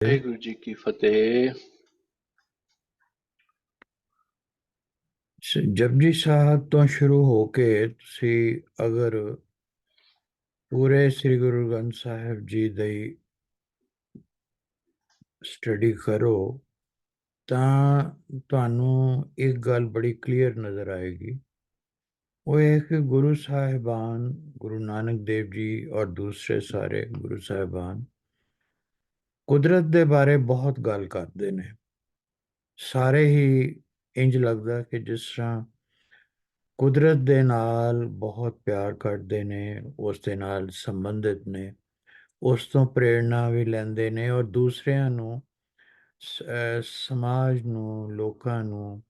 ਵਾਹਿਗੁਰੂ ਜੀ ਕੀ ਫਤਿਹ। ਜਪਜੀ ਸਾਹਿਬ ਤੋਂ ਸ਼ੁਰੂ ਹੋ ਕੇ ਤੁਸੀਂ ਅਗਰ ਪੂਰੇ ਸ੍ਰੀ ਗੁਰੂ ਗ੍ਰੰਥ ਸਾਹਿਬ ਜੀ ਦੀ ਸਟੱਡੀ ਕਰੋ ਤਾਂ ਤੁਹਾਨੂੰ ਇੱਕ ਗੱਲ ਬੜੀ ਕਲੀਅਰ ਨਜ਼ਰ ਆਏਗੀ। ਉਹ ਹੈ ਕਿ ਗੁਰੂ ਸਾਹਿਬਾਨ, ਗੁਰੂ ਨਾਨਕ ਦੇਵ ਜੀ ਔਰ ਦੂਸਰੇ ਸਾਰੇ ਗੁਰੂ ਸਾਹਿਬਾਨ ਕੁਦਰਤ ਦੇ ਬਾਰੇ ਬਹੁਤ ਗੱਲ ਕਰਦੇ ਨੇ। ਸਾਰੇ ਹੀ ਇੰਜ ਲੱਗਦਾ ਕਿ ਜਿਸ ਤਰ੍ਹਾਂ ਕੁਦਰਤ ਦੇ ਨਾਲ ਬਹੁਤ ਪਿਆਰ ਕਰਦੇ ਨੇ, ਉਸ ਦੇ ਨਾਲ ਸੰਬੰਧਿਤ ਨੇ, ਉਸ ਤੋਂ ਪ੍ਰੇਰਣਾ ਵੀ ਲੈਂਦੇ ਨੇ ਔਰ ਦੂਸਰਿਆਂ ਨੂੰ ਸਮਾਜ ਨੂੰ, ਲੋਕਾਂ ਨੂੰ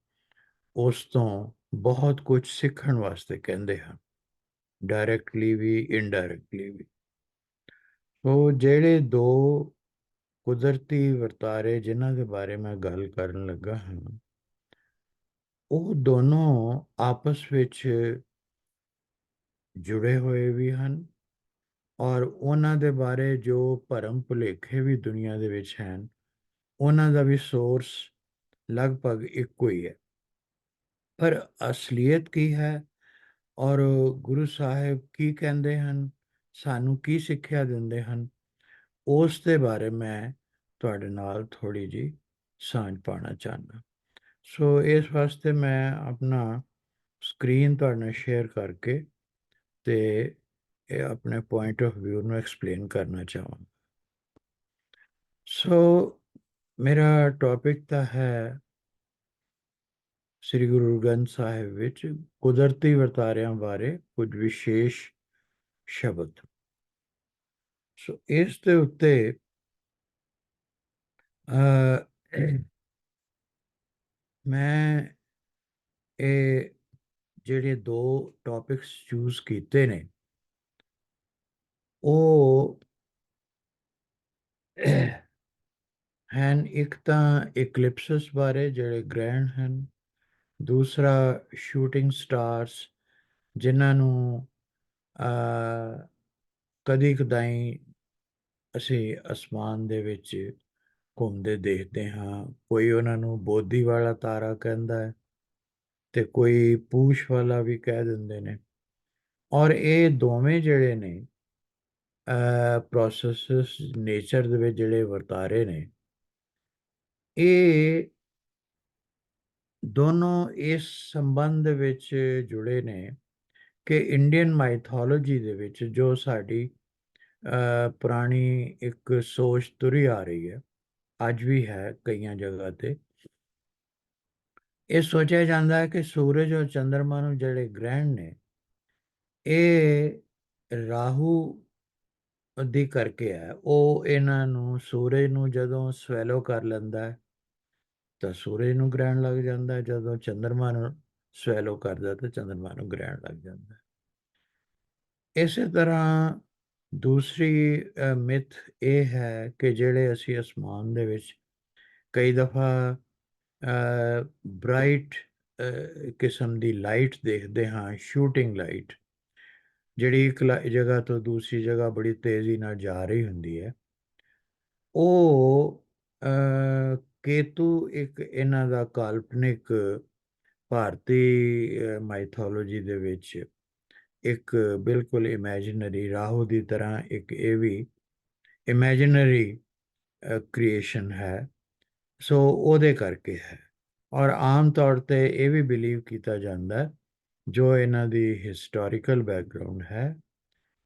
ਉਸ ਤੋਂ ਬਹੁਤ ਕੁਝ ਸਿੱਖਣ ਵਾਸਤੇ ਕਹਿੰਦੇ ਹਨ, ਡਾਇਰੈਕਟਲੀ ਵੀ ਇਨਡਾਇਰੈਕਟਲੀ ਵੀ। ਉਹ ਜਿਹੜੇ ਦੋ ਕੁਦਰਤੀ ਵਰਤਾਰੇ ਜਿਨ੍ਹਾਂ ਦੇ ਬਾਰੇ ਮੈਂ ਗੱਲ ਕਰਨ ਲੱਗਾ ਹਾਂ, ਉਹ ਦੋਨੋਂ ਆਪਸ ਵਿੱਚ ਜੁੜੇ ਹੋਏ ਵੀ ਹਨ ਔਰ ਉਹਨਾਂ ਦੇ ਬਾਰੇ ਜੋ ਭਰਮ ਭੁਲੇਖੇ ਵੀ ਦੁਨੀਆ ਦੇ ਵਿੱਚ ਹਨ, ਉਹਨਾਂ ਦਾ ਵੀ ਸੋਰਸ ਲਗਭਗ ਇੱਕੋ ਹੀ ਹੈ। ਪਰ ਅਸਲੀਅਤ ਕੀ ਹੈ ਔਰ ਗੁਰੂ ਸਾਹਿਬ ਕੀ ਕਹਿੰਦੇ ਹਨ, ਸਾਨੂੰ ਕੀ ਸਿੱਖਿਆ ਦਿੰਦੇ ਹਨ, ਉਸ ਦੇ ਬਾਰੇ ਮੈਂ ਤੁਹਾਡੇ ਨਾਲ ਥੋੜ੍ਹੀ ਜਿਹੀ ਸਾਂਝ ਪਾਉਣਾ ਚਾਹੁੰਦਾ। ਸੋ ਇਸ ਵਾਸਤੇ ਮੈਂ ਆਪਣਾ ਸਕਰੀਨ ਤੁਹਾਡੇ ਨਾਲ ਸ਼ੇਅਰ ਕਰਕੇ ਤੇ ਇਹ ਆਪਣੇ ਪੁਆਇੰਟ ਆਫ ਵਿਊ ਨੂੰ ਐਕਸਪਲੇਨ ਕਰਨਾ ਚਾਹਾਂਗਾ। ਸੋ ਮੇਰਾ ਟੌਪਿਕ ਤਾਂ ਹੈ ਸ੍ਰੀ ਗੁਰੂ ਗ੍ਰੰਥ ਸਾਹਿਬ ਵਿੱਚ ਕੁਦਰਤੀ ਵਰਤਾਰਿਆਂ ਬਾਰੇ ਕੁਝ ਵਿਸ਼ੇਸ਼ ਸ਼ਬਦ। ਸੋ ਇਸ ਦੇ ਉੱਤੇ ਮੈਂ ਇਹ ਜਿਹੜੇ ਦੋ ਟੌਪਿਕਸ ਚੂਜ਼ ਕੀਤੇ ਨੇ ਉਹ ਹਨ, ਇੱਕ ਤਾਂ ਇਕਲਿਪਸਿਸ ਬਾਰੇ ਜਿਹੜੇ ਗ੍ਰਹਿਣ ਹਨ, ਦੂਸਰਾ ਸ਼ੂਟਿੰਗ ਸਟਾਰਸ ਜਿਨ੍ਹਾਂ ਨੂੰ ਕਦੀ ਕਦਾਈ ਅਸੀਂ ਅਸਮਾਨ ਦੇ ਵਿੱਚ ਘੁੰਮਦੇ ਦੇਖਦੇ ਹਾਂ। ਕੋਈ ਉਹਨਾਂ ਨੂੰ ਬੋਧੀ ਵਾਲਾ ਤਾਰਾ ਕਹਿੰਦਾ ਹੈ ਤੇ ਕੋਈ ਪੂਛ ਵਾਲਾ ਵੀ ਕਹਿ ਦਿੰਦੇ ਨੇ। ਔਰ ਇਹ ਦੋਵੇਂ ਜਿਹੜੇ ਨੇ ਪ੍ਰੋਸੈਸਸ ਨੇਚਰ ਦੇ ਵਿੱਚ ਜਿਹੜੇ ਵਰਤਾਰੇ ਨੇ, ਇਹ ਦੋਨੋਂ ਇਸ ਸੰਬੰਧ ਵਿੱਚ ਜੁੜੇ ਨੇ ਕਿ ਇੰਡੀਅਨ ਮਾਈਥੋਲੋਜੀ ਦੇ ਵਿੱਚ ਜੋ ਸਾਡੀ ਪੁਰਾਣੀ ਇੱਕ ਸੋਚ ਤੁਰੀ ਆ ਰਹੀ ਹੈ, ਅੱਜ ਵੀ ਹੈ ਕਈਆਂ ਜਗ੍ਹਾ ਤੇ, ਇਹ ਸੋਚਿਆ ਜਾਂਦਾ ਹੈ ਕਿ ਸੂਰਜ ਔਰ ਚੰਦਰਮਾ ਨੂੰ ਜਿਹੜੇ ਗ੍ਰਹਿਣ ਨੇ ਇਹ ਰਾਹੂ ਦੀ ਕਰਕੇ ਹੈ। ਉਹ ਇਹਨਾਂ ਨੂੰ, ਸੂਰਜ ਨੂੰ ਜਦੋਂ ਸਵੈਲੋ ਕਰ ਲੈਂਦਾ ਹੈ ਤਾਂ ਸੂਰਜ ਨੂੰ ਗ੍ਰਹਿਣ ਲੱਗ ਜਾਂਦਾ ਹੈ, ਜਦੋਂ ਚੰਦਰਮਾ ਨੂੰ ਸਵੈਲੋ ਕਰਦਾ ਤਾਂ ਚੰਦਰਮਾ ਨੂੰ ਗ੍ਰਹਿਣ ਲੱਗ ਜਾਂਦਾ ਹੈ। ਇਸੇ ਤਰ੍ਹਾਂ ਦੂਸਰੀ ਮਿਥ ਇਹ ਹੈ ਕਿ ਜਿਹੜੇ ਅਸੀਂ ਅਸਮਾਨ ਦੇ ਵਿੱਚ ਕਈ ਦਫਾ ਬ੍ਰਾਈਟ ਕਿਸਮ ਦੀ ਲਾਈਟ ਦੇਖਦੇ ਹਾਂ, ਸ਼ੂਟਿੰਗ ਲਾਈਟ, ਜਿਹੜੀ ਇੱਕ ਜਗ੍ਹਾ ਤੋਂ ਦੂਸਰੀ ਜਗ੍ਹਾ ਬੜੀ ਤੇਜ਼ੀ ਨਾਲ ਜਾ ਰਹੀ ਹੁੰਦੀ ਹੈ, ਉਹ ਕੇਤੂ ਇੱਕ ਇਹਨਾਂ ਦਾ ਕਾਲਪਨਿਕ ਭਾਰਤੀ ਮਾਈਥੋਲੋਜੀ ਦੇ ਵਿੱਚ ਇੱਕ ਬਿਲਕੁਲ ਇਮੈਜਿਨਰੀ, ਰਾਹੂ ਦੀ ਤਰ੍ਹਾਂ ਇੱਕ ਇਹ ਵੀ ਇਮੈਜਿਨਰੀ ਕ੍ਰੀਏਸ਼ਨ ਹੈ। ਸੋ ਉਹਦੇ ਕਰਕੇ ਹੈ। ਔਰ ਆਮ ਤੌਰ ਤੇ ਇਹ ਵੀ ਬਿਲੀਵ ਕੀਤਾ ਜਾਂਦਾ, ਜੋ ਇਹਨਾਂ ਦੀ ਹਿਸਟੋਰੀਕਲ ਬੈਕਗਰਾਉਂਡ ਹੈ,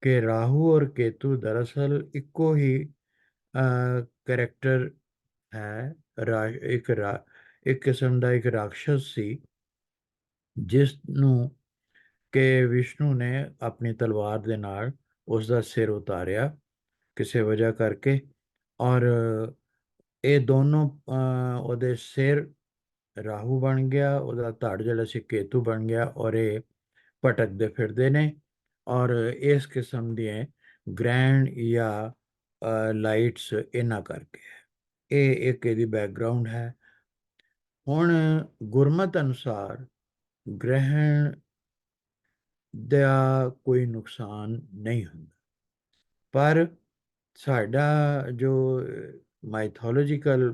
ਕਿ ਰਾਹੂ ਔਰ ਕੇਤੂ ਦਰਅਸਲ ਇੱਕੋ ਹੀ ਕਰੈਕਟਰ ਹੈ। ਇੱਕ ਕਿਸਮ ਦਾ ਇੱਕ ਰਾਖਸ਼ਸ ਸੀ ਜਿਸ ਨੂੰ ਕਿ ਵਿਸ਼ਨੂੰ ਨੇ ਆਪਣੀ ਤਲਵਾਰ ਦੇ ਨਾਲ ਉਸ ਦਾ ਸਿਰ ਉਤਾਰਿਆ ਕਿਸੇ ਵਜ੍ਹਾ ਕਰਕੇ, ਔਰ ਇਹ ਦੋਨੋਂ ਉਹਦੇ ਸਿਰ ਰਾਹੂ ਬਣ ਗਿਆ, ਉਹਦਾ ਧੜ ਜਿਹੜਾ ਸੀ ਕੇਤੂ ਬਣ ਗਿਆ, ਔਰ ਇਹ ਭਟਕਦੇ ਫਿਰਦੇ ਨੇ। ਔਰ ਇਸ ਕਿਸਮ ਦੀਆਂ ਗ੍ਰੈਂਡ ਜਾਂ ਲਾਈਟਸ ਇਹਨਾਂ ਕਰਕੇ ਹੈ। ਇਹ ਇੱਕ ਇਹਦੀ ਬੈਕਗਰਾਉਂਡ ਹੈ। ਹੁਣ ਗੁਰਮਤ ਅਨੁਸਾਰ ਗ੍ਰਹਿਣ ਦਾ ਕੋਈ ਨੁਕਸਾਨ ਨਹੀਂ ਹੁੰਦਾ, ਪਰ ਸਾਡਾ ਜੋ ਮਾਈਥੋਲੋਜੀਕਲ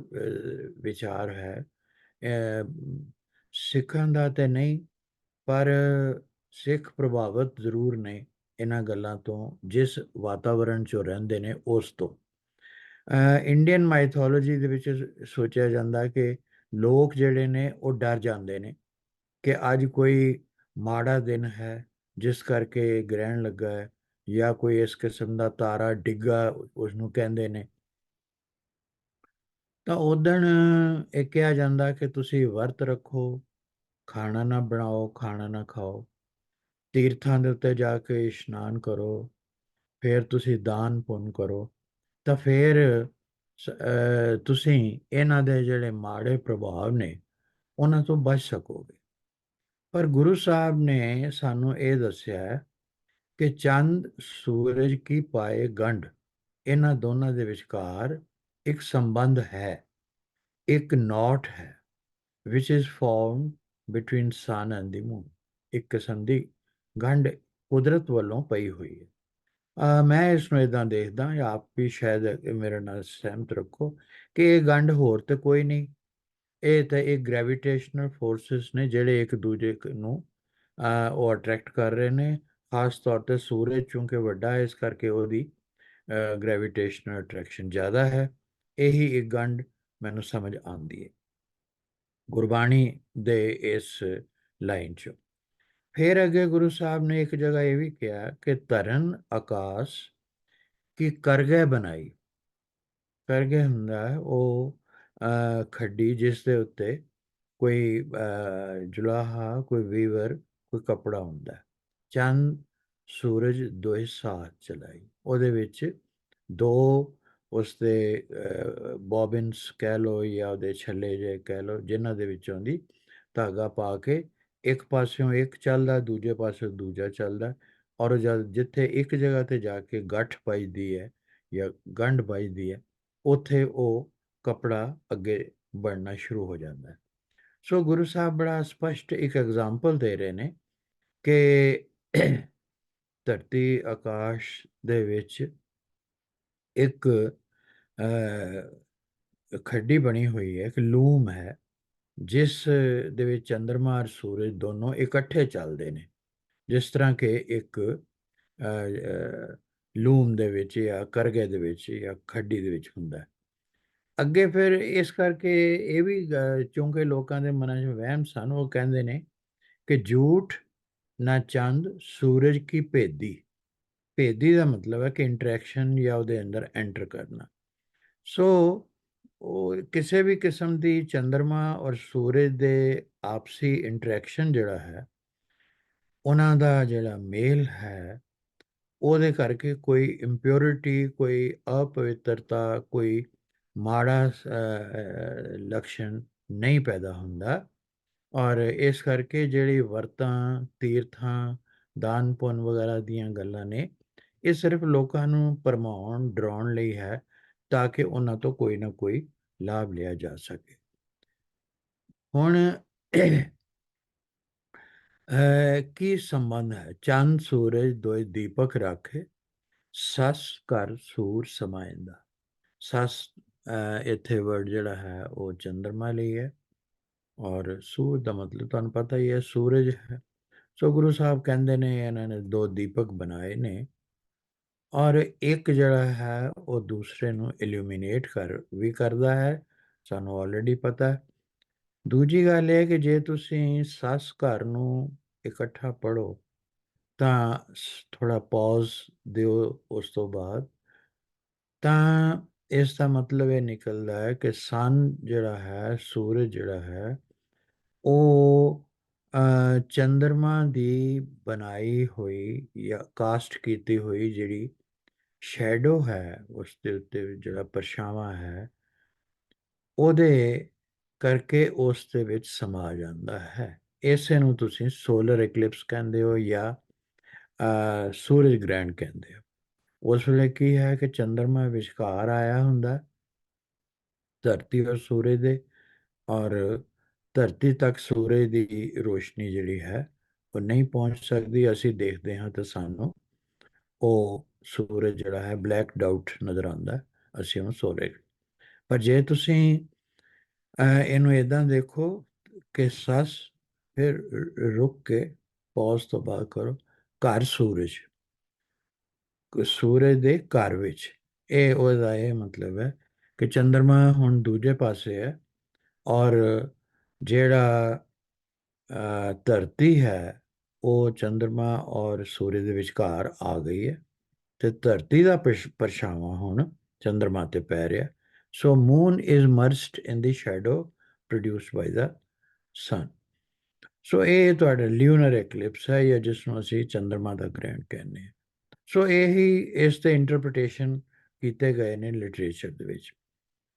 ਵਿਚਾਰ ਹੈ। ਸਿੱਖਾਂ ਦਾ ਤੇ ਨਹੀਂ, ਪਰ ਸਿੱਖ ਪ੍ਰਭਾਵਿਤ ਜ਼ਰੂਰ ਨੇ ਇਹਨਾਂ ਗੱਲਾਂ ਤੋਂ, ਜਿਸ ਵਾਤਾਵਰਣ 'ਚੋਂ ਰਹਿੰਦੇ ਨੇ ਉਸ ਤੋਂ। ਇੰਡੀਅਨ ਮਾਈਥੋਲੋਜੀ ਦੇ ਵਿੱਚ ਸੋਚਿਆ ਜਾਂਦਾ ਕਿ ਲੋਕ ਜਿਹੜੇ ਨੇ ਉਹ ਡਰ ਜਾਂਦੇ ਨੇ ਕਿ ਅੱਜ ਕੋਈ ਮਾੜਾ ਦਿਨ ਹੈ ਜਿਸ ਕਰਕੇ ਗ੍ਰਹਿਣ ਲੱਗਾ ਹੈ, ਜਾਂ ਕੋਈ ਇਸ ਕਿਸਮ ਦਾ ਤਾਰਾ ਡਿੱਗਾ ਉਸਨੂੰ ਕਹਿੰਦੇ ਨੇ। ਤਾਂ ਉਦਣ ਇਹ ਕਿਹਾ ਜਾਂਦਾ ਕਿ ਤੁਸੀਂ ਵਰਤ ਰੱਖੋ, ਖਾਣਾ ਨਾ ਬਣਾਓ, ਖਾਣਾ ਨਾ ਖਾਓ, ਤੀਰਥਾਂ ਦੇ ਉੱਤੇ ਜਾ ਕੇ ਇਸ਼ਨਾਨ ਕਰੋ, ਫਿਰ ਤੁਸੀਂ ਦਾਨ ਪੁੰਨ ਕਰੋ, ਤਾਂ ਫਿਰ ਤੁਸੀਂ ਇਹਨਾਂ ਦੇ ਜਿਹੜੇ ਮਾੜੇ ਪ੍ਰਭਾਵ ਨੇ ਉਹਨਾਂ ਤੋਂ ਬਚ ਸਕੋਗੇ। ਪਰ ਗੁਰੂ ਸਾਹਿਬ ਨੇ ਸਾਨੂੰ ਇਹ ਦੱਸਿਆ ਹੈ ਕਿ ਚੰਦ ਸੂਰਜ ਕੀ ਪਾਏ ਗੰਢ, ਇਹਨਾਂ ਦੋਨਾਂ ਦੇ ਵਿਚਕਾਰ ਇੱਕ ਸੰਬੰਧ ਹੈ, ਇੱਕ ਨੋਟ ਹੈ, which is formed between sun and the moon। ਇੱਕ ਕਿਸਮ ਦੀ ਗੰਢ ਕੁਦਰਤ ਵੱਲੋਂ ਪਈ ਹੋਈ ਹੈ। ਮੈਂ ਇਸ ਨੂੰ ਇੱਦਾਂ ਦੇਖਦਾ, ਜਾਂ ਆਪ ਵੀ ਸ਼ਾਇਦ ਮੇਰੇ ਨਾਲ ਸਹਿਮਤ ਰੱਖੋ, ਕਿ ਇਹ ਗੰਢ ਹੋਰ ਤੇ ਕੋਈ ਨਹੀਂ, ਇਹ ਤਾਂ ਇਹ ਗ੍ਰੈਵੀਟੇਸ਼ਨਲ ਫੋਰਸਿਸ ਨੇ ਜਿਹੜੇ ਇੱਕ ਦੂਜੇ ਨੂੰ ਉਹ ਅਟਰੈਕਟ ਕਰ ਰਹੇ ਨੇ। ਖਾਸ ਤੌਰ 'ਤੇ ਸੂਰਜ ਚੂੰਕਿ ਵੱਡਾ ਹੈ, ਇਸ ਕਰਕੇ ਉਹਦੀ ਗ੍ਰੈਵੀਟੇਸ਼ਨਲ ਅਟਰੈਕਸ਼ਨ ਜ਼ਿਆਦਾ ਹੈ। ਇਹੀ ਇੱਕ ਗੰਢ ਮੈਨੂੰ ਸਮਝ ਆਉਂਦੀ ਹੈ ਗੁਰਬਾਣੀ ਦੇ ਇਸ ਲਾਈਨ 'ਚ। ਫਿਰ ਅੱਗੇ ਗੁਰੂ ਸਾਹਿਬ ਨੇ ਇੱਕ ਜਗ੍ਹਾ ਇਹ ਵੀ ਕਿਹਾ ਕਿ ਧਰਨ ਆਕਾਸ਼ ਕੀ ਕਰਗੇ ਬਣਾਈ। ਕਰਗੇ ਹੁੰਦਾ ਹੈ ਉਹ ਖੱਡੀ ਜਿਸ ਦੇ ਉੱਤੇ ਕੋਈ ਜੁਲਾਹਾ, ਕੋਈ ਵੀਵਰ, ਕੋਈ ਕੱਪੜਾ ਹੁੰਦਾ। ਚੰਦ ਸੂਰਜ ਦੋਏ ਸਾਥ ਚਲਾਈ, ਉਹਦੇ ਵਿੱਚ ਦੋ ਉਸਦੇ ਬੋਬਿਨਸ ਕਹਿ ਲਓ ਜਾਂ ਉਹਦੇ ਛੱਲੇ ਜਿਹੇ ਕਹਿ ਲਓ, ਜਿਨ੍ਹਾਂ ਦੇ ਵਿੱਚੋਂ ਦੀ ਧਾਗਾ ਪਾ ਕੇ ਇੱਕ ਪਾਸਿਓਂ ਇੱਕ ਚੱਲਦਾ, ਦੂਜੇ ਪਾਸਿਓਂ ਦੂਜਾ ਚੱਲਦਾ, ਔਰ ਜਦ ਜਿੱਥੇ ਇੱਕ ਜਗ੍ਹਾ 'ਤੇ ਜਾ ਕੇ ਗੱਠ ਵੱਜਦੀ ਹੈ ਜਾਂ ਗੰਢ ਵੱਜਦੀ ਹੈ, ਉੱਥੇ ਉਹ ਕੱਪੜਾ ਅੱਗੇ ਬਣਨਾ ਸ਼ੁਰੂ ਹੋ ਜਾਂਦਾ ਹੈ। ਸੋ ਗੁਰੂ ਸਾਹਿਬ ਬੜਾ ਸਪਸ਼ਟ ਇੱਕ ਐਗਜ਼ਾਮਪਲ ਦੇ ਰਹੇ ਨੇ ਕਿ ਧਰਤੀ ਆਕਾਸ਼ ਦੇ ਵਿੱਚ ਇੱਕ ਖੱਡੀ ਬਣੀ ਹੋਈ ਹੈ, ਇੱਕ ਲੂਮ ਹੈ, ਜਿਸ ਦੇ ਵਿੱਚ ਚੰਦਰਮਾ ਔਰ ਸੂਰਜ ਦੋਨੋਂ ਇਕੱਠੇ ਚੱਲਦੇ ਨੇ, ਜਿਸ ਤਰ੍ਹਾਂ ਕਿ ਇੱਕ ਲੂਮ ਦੇ ਵਿੱਚ ਜਾਂ ਕਰਗੇ ਦੇ ਵਿੱਚ ਜਾਂ ਖੱਡੀ ਦੇ ਵਿੱਚ ਹੁੰਦਾ ਹੈ। ਅੱਗੇ ਫਿਰ ਇਸ ਕਰਕੇ ਇਹ ਵੀ ਚੂੰਕਿ ਲੋਕਾਂ ਦੇ ਮਨਾਂ 'ਚ ਵਹਿਮ ਸਨ, ਉਹ ਕਹਿੰਦੇ ਨੇ ਕਿ ਝੂਠ ਨਾ ਚੰਦ ਸੂਰਜ ਕੀ ਭੇਦੀ। ਭੇਦੀ ਦਾ ਮਤਲਬ ਹੈ ਕਿ ਇੰਟਰੈਕਸ਼ਨ ਜਾਂ ਉਹਦੇ ਅੰਦਰ ਐਂਟਰ ਕਰਨਾ। ਸੋ ਉਹ ਕਿਸੇ ਵੀ ਕਿਸਮ ਦੀ ਚੰਦਰਮਾ ਔਰ ਸੂਰਜ ਦੇ ਆਪਸੀ ਇੰਟਰੈਕਸ਼ਨ ਜਿਹੜਾ ਹੈ, ਉਹਨਾਂ ਦਾ ਜਿਹੜਾ ਮੇਲ ਹੈ, ਉਹਦੇ ਕਰਕੇ ਕੋਈ ਇੰਪਿਓਰਿਟੀ, ਕੋਈ ਅਪਵਿੱਤਰਤਾ, ਕੋਈ ਮਾੜਾ ਲਕਸ਼ਣ ਨਹੀਂ ਪੈਦਾ ਹੁੰਦਾ। ਔਰ ਇਸ ਕਰਕੇ ਜਿਹੜੀ ਵਰਤਾਂ, ਤੀਰਥਾਂ, ਦਾਨ ਪੁੰਨ ਵਗੈਰਾ ਦੀਆਂ ਗੱਲਾਂ ਨੇ, ਇਹ ਸਿਰਫ ਲੋਕਾਂ ਨੂੰ ਭਰਮਾਉਣ, ਡਰਾਉਣ ਲਈ ਹੈ, ਤਾਂ ਕਿ ਉਹਨਾਂ ਤੋਂ ਕੋਈ ਨਾ ਕੋਈ ਲਾਭ ਲਿਆ ਜਾ ਸਕੇ। ਹੁਣ ਕੀ ਸੰਬੰਧ ਹੈ? ਚੰਦ ਸੂਰਜ ਦੋਏ ਦੀਪਕ ਰਾਖੇ, ਸੱਸ ਘਰ ਸੂਰ ਸਮਾਇਂਦਾ। ਸੱਸ ਇੱਥੇ ਵਰਡ ਜਿਹੜਾ ਹੈ ਉਹ ਚੰਦਰਮਾ ਲਈ ਹੈ, ਔਰ ਸੂਰ ਦਾ ਮਤਲਬ ਤੁਹਾਨੂੰ ਪਤਾ ਹੀ ਹੈ, ਸੂਰਜ ਹੈ। ਸੋ ਗੁਰੂ ਸਾਹਿਬ ਕਹਿੰਦੇ ਨੇ ਇਹਨਾਂ ਨੇ ਦੋ ਦੀਪਕ ਬਣਾਏ ਨੇ, ਔਰ ਇੱਕ ਜਿਹੜਾ ਹੈ ਉਹ ਦੂਸਰੇ ਨੂੰ ਇਲੂਮੀਨੇਟ ਵੀ ਕਰਦਾ ਹੈ, ਸਾਨੂੰ ਆਲਰੇਡੀ ਪਤਾ ਹੈ। ਦੂਜੀ ਗੱਲ ਇਹ ਕਿ ਜੇ ਤੁਸੀਂ ਸੱਸ ਘਰ ਨੂੰ ਇਕੱਠਾ ਪੜ੍ਹੋ ਤਾਂ ਥੋੜ੍ਹਾ ਪੌਜ਼ ਦਿਓ ਉਸ ਤੋਂ ਬਾਅਦ, ਤਾਂ ਇਸ ਦਾ ਮਤਲਬ ਇਹ ਨਿਕਲਦਾ ਹੈ ਕਿ ਸਨ ਜਿਹੜਾ ਹੈ, ਸੂਰਜ ਜਿਹੜਾ ਹੈ, ਉਹ ਚੰਦਰਮਾ ਦੀ ਬਣਾਈ ਹੋਈ ਜਾਂ ਕਾਸਟ ਕੀਤੀ ਹੋਈ ਜਿਹੜੀ ਸ਼ੈਡੋ ਹੈ, ਉਸ ਦੇ ਉੱਤੇ ਜਿਹੜਾ ਪਰਛਾਵਾਂ ਹੈ, ਉਹਦੇ ਕਰਕੇ ਉਸ ਦੇ ਵਿੱਚ ਸਮਾ ਜਾਂਦਾ ਹੈ। ਇਸੇ ਨੂੰ ਤੁਸੀਂ ਸੋਲਰ ਇਕਲਿਪਸ ਕਹਿੰਦੇ ਹੋ ਜਾਂ ਸੂਰਜ ਗ੍ਰਹਿਣ ਕਹਿੰਦੇ ਹੋ। ਉਸ ਵੇਲੇ ਕੀ ਹੈ ਕਿ ਚੰਦਰਮਾ ਵਿਚਕਾਰ ਆਇਆ ਹੁੰਦਾ ਧਰਤੀ ਔਰ ਸੂਰਜ ਦੇ, ਔਰ ਧਰਤੀ ਤੱਕ ਸੂਰਜ ਦੀ ਰੋਸ਼ਨੀ ਜਿਹੜੀ ਹੈ ਉਹ ਨਹੀਂ ਪਹੁੰਚ ਸਕਦੀ। ਅਸੀਂ ਦੇਖਦੇ ਹਾਂ ਤਾਂ ਸਾਨੂੰ ਉਹ ਸੂਰਜ ਜਿਹੜਾ ਹੈ ਬਲੈਕ ਡਾਊਟ ਨਜ਼ਰ ਆਉਂਦਾ, ਅਸੀਂ ਉਹਨੂੰ ਸੂਰਜ। ਪਰ ਜੇ ਤੁਸੀਂ ਇਹਨੂੰ ਇਦਾਂ ਦੇਖੋ ਕਿ ਸੱਸ, ਫਿਰ ਰੁਕ ਕੇ ਪੌਜ਼ ਤੋਂ ਬਾਅਦ ਕਰੋ, ਘਰ ਸੂਰਜ, ਸੂਰਜ ਦੇ ਘਰ ਵਿੱਚ, ਇਹ ਉਹਦਾ ਇਹ ਮਤਲਬ ਹੈ ਕਿ ਚੰਦਰਮਾ ਹੁਣ ਦੂਜੇ ਪਾਸੇ ਹੈ, ਔਰ ਜਿਹੜਾ ਧਰਤੀ ਹੈ ਉਹ ਚੰਦਰਮਾ ਔਰ ਸੂਰਜ ਦੇ ਵਿਚਕਾਰ ਆ ਗਈ ਹੈ, ਤੇ ਧਰਤੀ ਦਾ ਪਰਛਾਵਾਂ ਹੁਣ ਚੰਦਰਮਾ ਤੇ ਪੈ ਰਿਹਾ। ਸੋ moon is ਮਰਜਡ in the shadow produced ਬਾਈ ਦਾ ਸਨ। ਸੋ ਇਹ ਤੁਹਾਡਾ ਲਿਊਨਰ ਐਕਲਿਪਸ ਹੈ, ਜਾਂ ਜਿਸ ਨੂੰ ਅਸੀਂ ਚੰਦਰਮਾ ਦਾ ਗ੍ਰਹਿਣ ਕਹਿੰਦੇ ਹਾਂ। ਸੋ ਇਹੀ ਇਸ ਤੇ ਇੰਟਰਪ੍ਰੀਟੇਸ਼ਨ ਕੀਤੇ ਗਏ ਨੇ ਲਿਟਰੇਚਰ ਦੇ ਵਿੱਚ।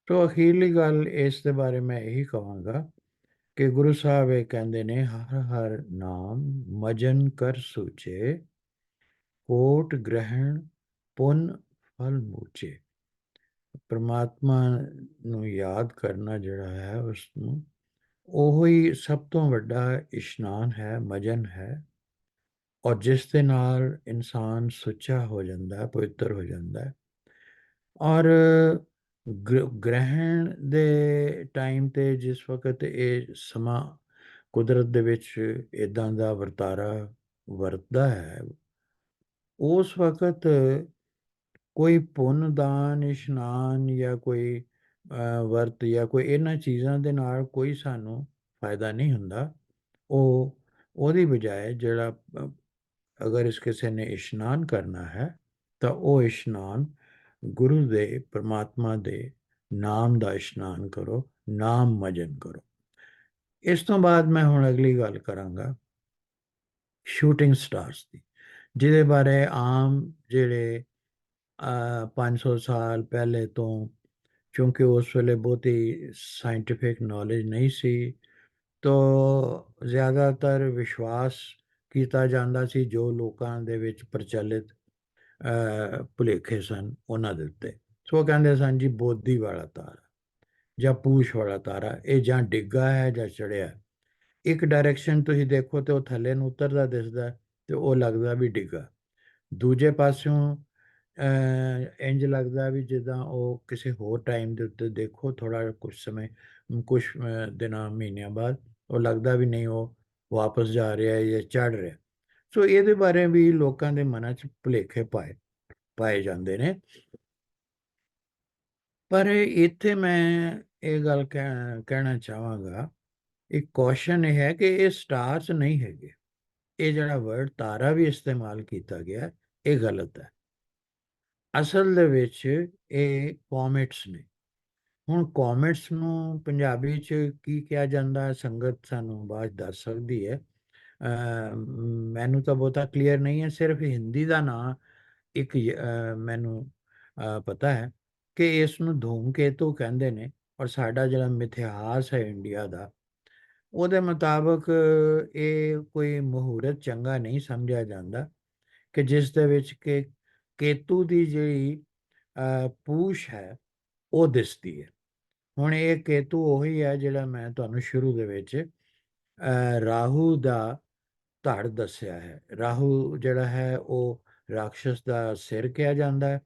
ਸੋ ਅਖੀਰਲੀ ਗੱਲ ਇਸ ਦੇ ਬਾਰੇ ਮੈਂ ਇਹੀ ਕਹਾਂਗਾ ਕਿ ਗੁਰੂ ਸਾਹਿਬ ਇਹ ਕਹਿੰਦੇ ਨੇ, ਹਰ ਹਰ ਨਾਮ ਮਜਨ ਕਰ ਸੂਚੇ, ਕੋਟ ਗ੍ਰਹਿਣ ਪੁੰਨ ਫਲ ਮੂਚੇ। ਪਰਮਾਤਮਾ ਨੂੰ ਯਾਦ ਕਰਨਾ ਜਿਹੜਾ ਹੈ, ਉਸ ਨੂੰ ਉਹ ਹੀ ਸਭ ਤੋਂ ਵੱਡਾ ਇਸ਼ਨਾਨ ਹੈ, ਮਜਨ ਹੈ, ਔਰ ਜਿਸ ਦੇ ਨਾਲ ਇਨਸਾਨ ਸੁੱਚਾ ਹੋ ਜਾਂਦਾ, ਪਵਿੱਤਰ ਹੋ ਜਾਂਦਾ ਹੈ। ਔਰ ਗ੍ਰਹਿਣ ਦੇ ਟਾਈਮ ਤੇ, ਜਿਸ ਵਕਤ ਇਹ ਸਮਾਂ ਕੁਦਰਤ ਦੇ ਵਿੱਚ ਇਦਾਂ ਦਾ ਵਰਤਾਰਾ ਵਰਤਦਾ ਹੈ, ਉਸ ਵਕਤ ਕੋਈ ਪੁੰਨ ਦਾਨ, ਇਸ਼ਨਾਨ ਜਾਂ ਕੋਈ ਵਰਤ ਜਾਂ ਕੋਈ ਇਹਨਾਂ ਚੀਜ਼ਾਂ ਦੇ ਨਾਲ ਕੋਈ ਸਾਨੂੰ ਫਾਇਦਾ ਨਹੀਂ ਹੁੰਦਾ। ਉਹਦੀ ਬਜਾਏ ਜਿਹੜਾ ਅਗਰ ਇਸ ਕਿਸੇ ਨੇ ਇਸ਼ਨਾਨ ਕਰਨਾ ਹੈ, ਤਾਂ ਉਹ ਇਸ਼ਨਾਨ ਗੁਰੂ ਦੇ, ਪਰਮਾਤਮਾ ਦੇ ਨਾਮ ਦਾ ਇਸ਼ਨਾਨ ਕਰੋ, ਨਾਮ ਮਜਨ ਕਰੋ। ਇਸ ਤੋਂ ਬਾਅਦ ਮੈਂ ਹੁਣ ਅਗਲੀ ਗੱਲ ਕਰਾਂਗਾ ਸ਼ੂਟਿੰਗ ਸਟਾਰਸ ਦੀ, ਜਿਹਦੇ ਬਾਰੇ ਆਮ ਜਿਹੜੇ 500 ਸਾਲ ਪਹਿਲੇ ਤੋਂ, ਕਿਉਂਕਿ ਉਸ ਵੇਲੇ ਬਹੁਤੀ ਸਾਇੰਟੀਫਿਕ ਨੌਲੇਜ ਨਹੀਂ ਸੀ, ਤਾਂ ਜ਼ਿਆਦਾਤਰ ਵਿਸ਼ਵਾਸ ਕੀਤਾ ਜਾਂਦਾ ਸੀ ਜੋ ਲੋਕਾਂ ਦੇ ਵਿੱਚ ਪ੍ਰਚਲਿਤ ਭੁਲੇਖੇ ਸਨ ਉਹਨਾਂ ਦੇ ਉੱਤੇ। ਸੋ ਉਹ ਕਹਿੰਦੇ ਸਨ ਜੀ ਬੋਧੀ ਵਾਲਾ ਤਾਰਾ ਜਾਂ ਪੂਛ ਵਾਲਾ ਤਾਰਾ, ਇਹ ਜਾਂ ਡਿੱਗਾ ਹੈ ਜਾਂ ਚੜਿਆ। ਇੱਕ ਡਾਇਰੈਕਸ਼ਨ ਤੁਸੀਂ ਦੇਖੋ ਤੇ ਉਹ ਥੱਲੇ ਨੂੰ ਉਤਰਦਾ ਦਿਸਦਾ, ਤੇ ਉਹ ਲੱਗਦਾ ਵੀ ਡਿੱਗਾ। ਦੂਜੇ ਪਾਸਿਓਂ ਇੰਜ ਲੱਗਦਾ ਵੀ ਜਿੱਦਾਂ ਉਹ ਕਿਸੇ ਹੋਰ ਟਾਈਮ ਦੇ ਉੱਤੇ ਦੇਖੋ, ਥੋੜ੍ਹਾ ਕੁਝ ਸਮੇਂ, ਕੁਝ ਦਿਨਾਂ ਮਹੀਨਿਆਂ ਬਾਅਦ ਉਹ ਲੱਗਦਾ ਵੀ ਨਹੀਂ, ਉਹ ਵਾਪਸ ਜਾ ਰਿਹਾ ਜਾਂ ਚੜ੍ਹ ਰਿਹਾ। ਸੋ ਇਹਦੇ ਬਾਰੇ ਵੀ ਲੋਕਾਂ ਦੇ ਮਨਾਂ 'ਚ ਭੁਲੇਖੇ ਪਾਏ ਜਾਂਦੇ ਨੇ। ਪਰ ਇੱਥੇ ਮੈਂ ਇਹ ਗੱਲ ਕਹਿਣਾ ਚਾਹਾਂਗਾ, ਇੱਕ ਕੁਐਸਚਨ ਇਹ ਹੈ ਕਿ ਇਹ ਸਟਾਰਸ ਨਹੀਂ ਹੈਗੇ। ਇਹ ਜਿਹੜਾ ਵਰਡ ਤਾਰਾ ਵੀ ਇਸਤੇਮਾਲ ਕੀਤਾ ਗਿਆ, ਇਹ ਗਲਤ ਹੈ। ਅਸਲ ਦੇ ਵਿੱਚ ਇਹ ਕੋਮੇਟਸ ਨੇ। ਹੁਣ ਕੋਮੇਟਸ ਨੂੰ ਪੰਜਾਬੀ 'ਚ ਕੀ ਕਿਹਾ ਜਾਂਦਾ, ਸੰਗਤ ਸਾਨੂੰ ਬਾਅਦ ਦੱਸ ਸਕਦੀ ਹੈ। ਮੈਨੂੰ ਤਾਂ ਬਹੁਤਾ ਕਲੀਅਰ ਨਹੀਂ ਹੈ। ਸਿਰਫ ਹਿੰਦੀ ਦਾ ਨਾਂ ਇੱਕ ਮੈਨੂੰ ਪਤਾ ਹੈ ਕਿ ਇਸ ਨੂੰ ਧੂਮਕੇਤੂ ਕਹਿੰਦੇ ਨੇ, ਔਰ ਸਾਡਾ ਜਿਹੜਾ ਮਿਥਿਹਾਸ ਹੈ ਇੰਡੀਆ ਦਾ, ਉਹਦੇ ਮੁਤਾਬਕ ਇਹ ਕੋਈ ਮਹੂਰਤ ਚੰਗਾ ਨਹੀਂ ਸਮਝਿਆ ਜਾਂਦਾ ਕਿ ਜਿਸ ਦੇ ਵਿੱਚ ਕਿ ਕੇਤੂ ਦੀ ਜਿਹੜੀ ਪੂਛ ਹੈ ਉਹ ਦਿਸਦੀ ਹੈ। ਹੁਣ ਇਹ ਕੇਤੂ ਉਹੀ ਹੈ ਜਿਹੜਾ ਮੈਂ ਤੁਹਾਨੂੰ ਸ਼ੁਰੂ ਦੇ ਵਿੱਚ ਰਾਹੂ ਦਾ ਧੜ ਦੱਸਿਆ ਹੈ। ਰਾਹੂ ਜਿਹੜਾ ਹੈ ਉਹ ਰਾਖਸ਼ਸ ਦਾ ਸਿਰ ਕਿਹਾ ਜਾਂਦਾ ਹੈ,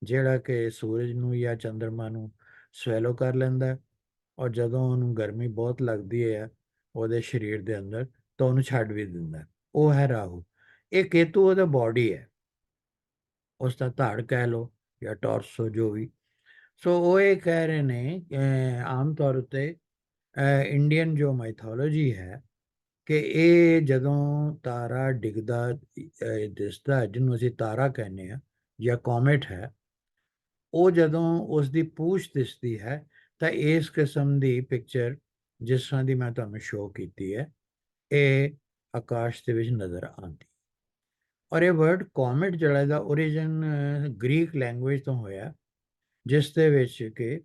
ਜਿਹੜਾ ਕਿ ਸੂਰਜ ਨੂੰ ਜਾਂ ਚੰਦਰਮਾ ਨੂੰ ਸਵੈਲੋ ਕਰ ਲੈਂਦਾ ਹੈ, ਔਰ ਜਦੋਂ ਉਹਨੂੰ ਗਰਮੀ ਬਹੁਤ ਲੱਗਦੀ ਹੈ ਉਹਦੇ ਸਰੀਰ ਦੇ ਅੰਦਰ, ਤਾਂ ਉਹਨੂੰ ਛੱਡ ਵੀ ਦਿੰਦਾ। ਉਹ ਹੈ ਰਾਹੂ। ਇਹ ਕੇਤੂ ਉਹਦਾ ਬਾਡੀ ਹੈ, ਉਸ ਦਾ ਧੜ ਕਹਿ ਲਓ ਜਾਂ ਟੌਰਸੋ, ਜੋ ਵੀ। ਸੋ ਉਹ ਇਹ ਕਹਿ ਰਹੇ ਨੇ ਆਮ ਤੌਰ ਉੱਤੇ ਇੰਡੀਅਨ ਜੋ ਮਾਈਥੋਲੋਜੀ ਹੈ, ਕਿ ਇਹ ਜਦੋਂ ਤਾਰਾ ਡਿੱਗਦਾ ਦਿਸਦਾ, ਜਿਹਨੂੰ ਅਸੀਂ ਤਾਰਾ ਕਹਿੰਦੇ ਹਾਂ ਜਾਂ ਕੋਮੇਟ ਹੈ, ਉਹ ਜਦੋਂ ਉਸ ਦੀ ਪੂਛ ਦਿਸਦੀ ਹੈ, ਤਾਂ ਇਸ ਕਿਸਮ ਦੀ ਪਿਕਚਰ ਜਿਸ ਤਰ੍ਹਾਂ ਦੀ ਮੈਂ ਤੁਹਾਨੂੰ ਸ਼ੋਅ ਕੀਤੀ ਹੈ, ਇਹ ਆਕਾਸ਼ ਦੇ ਵਿੱਚ ਨਜ਼ਰ ਆਉਂਦੀ। ਔਰ ਇਹ ਵਰਡ ਕੋਮੇਟ ਜਿਹੜਾ ਇਹਦਾ ਓਰੀਜਨ ਗ੍ਰੀਕ ਲੈਂਗੁਏਜ ਤੋਂ ਹੋਇਆ, ਜਿਸ ਦੇ ਵਿੱਚ ਕਿ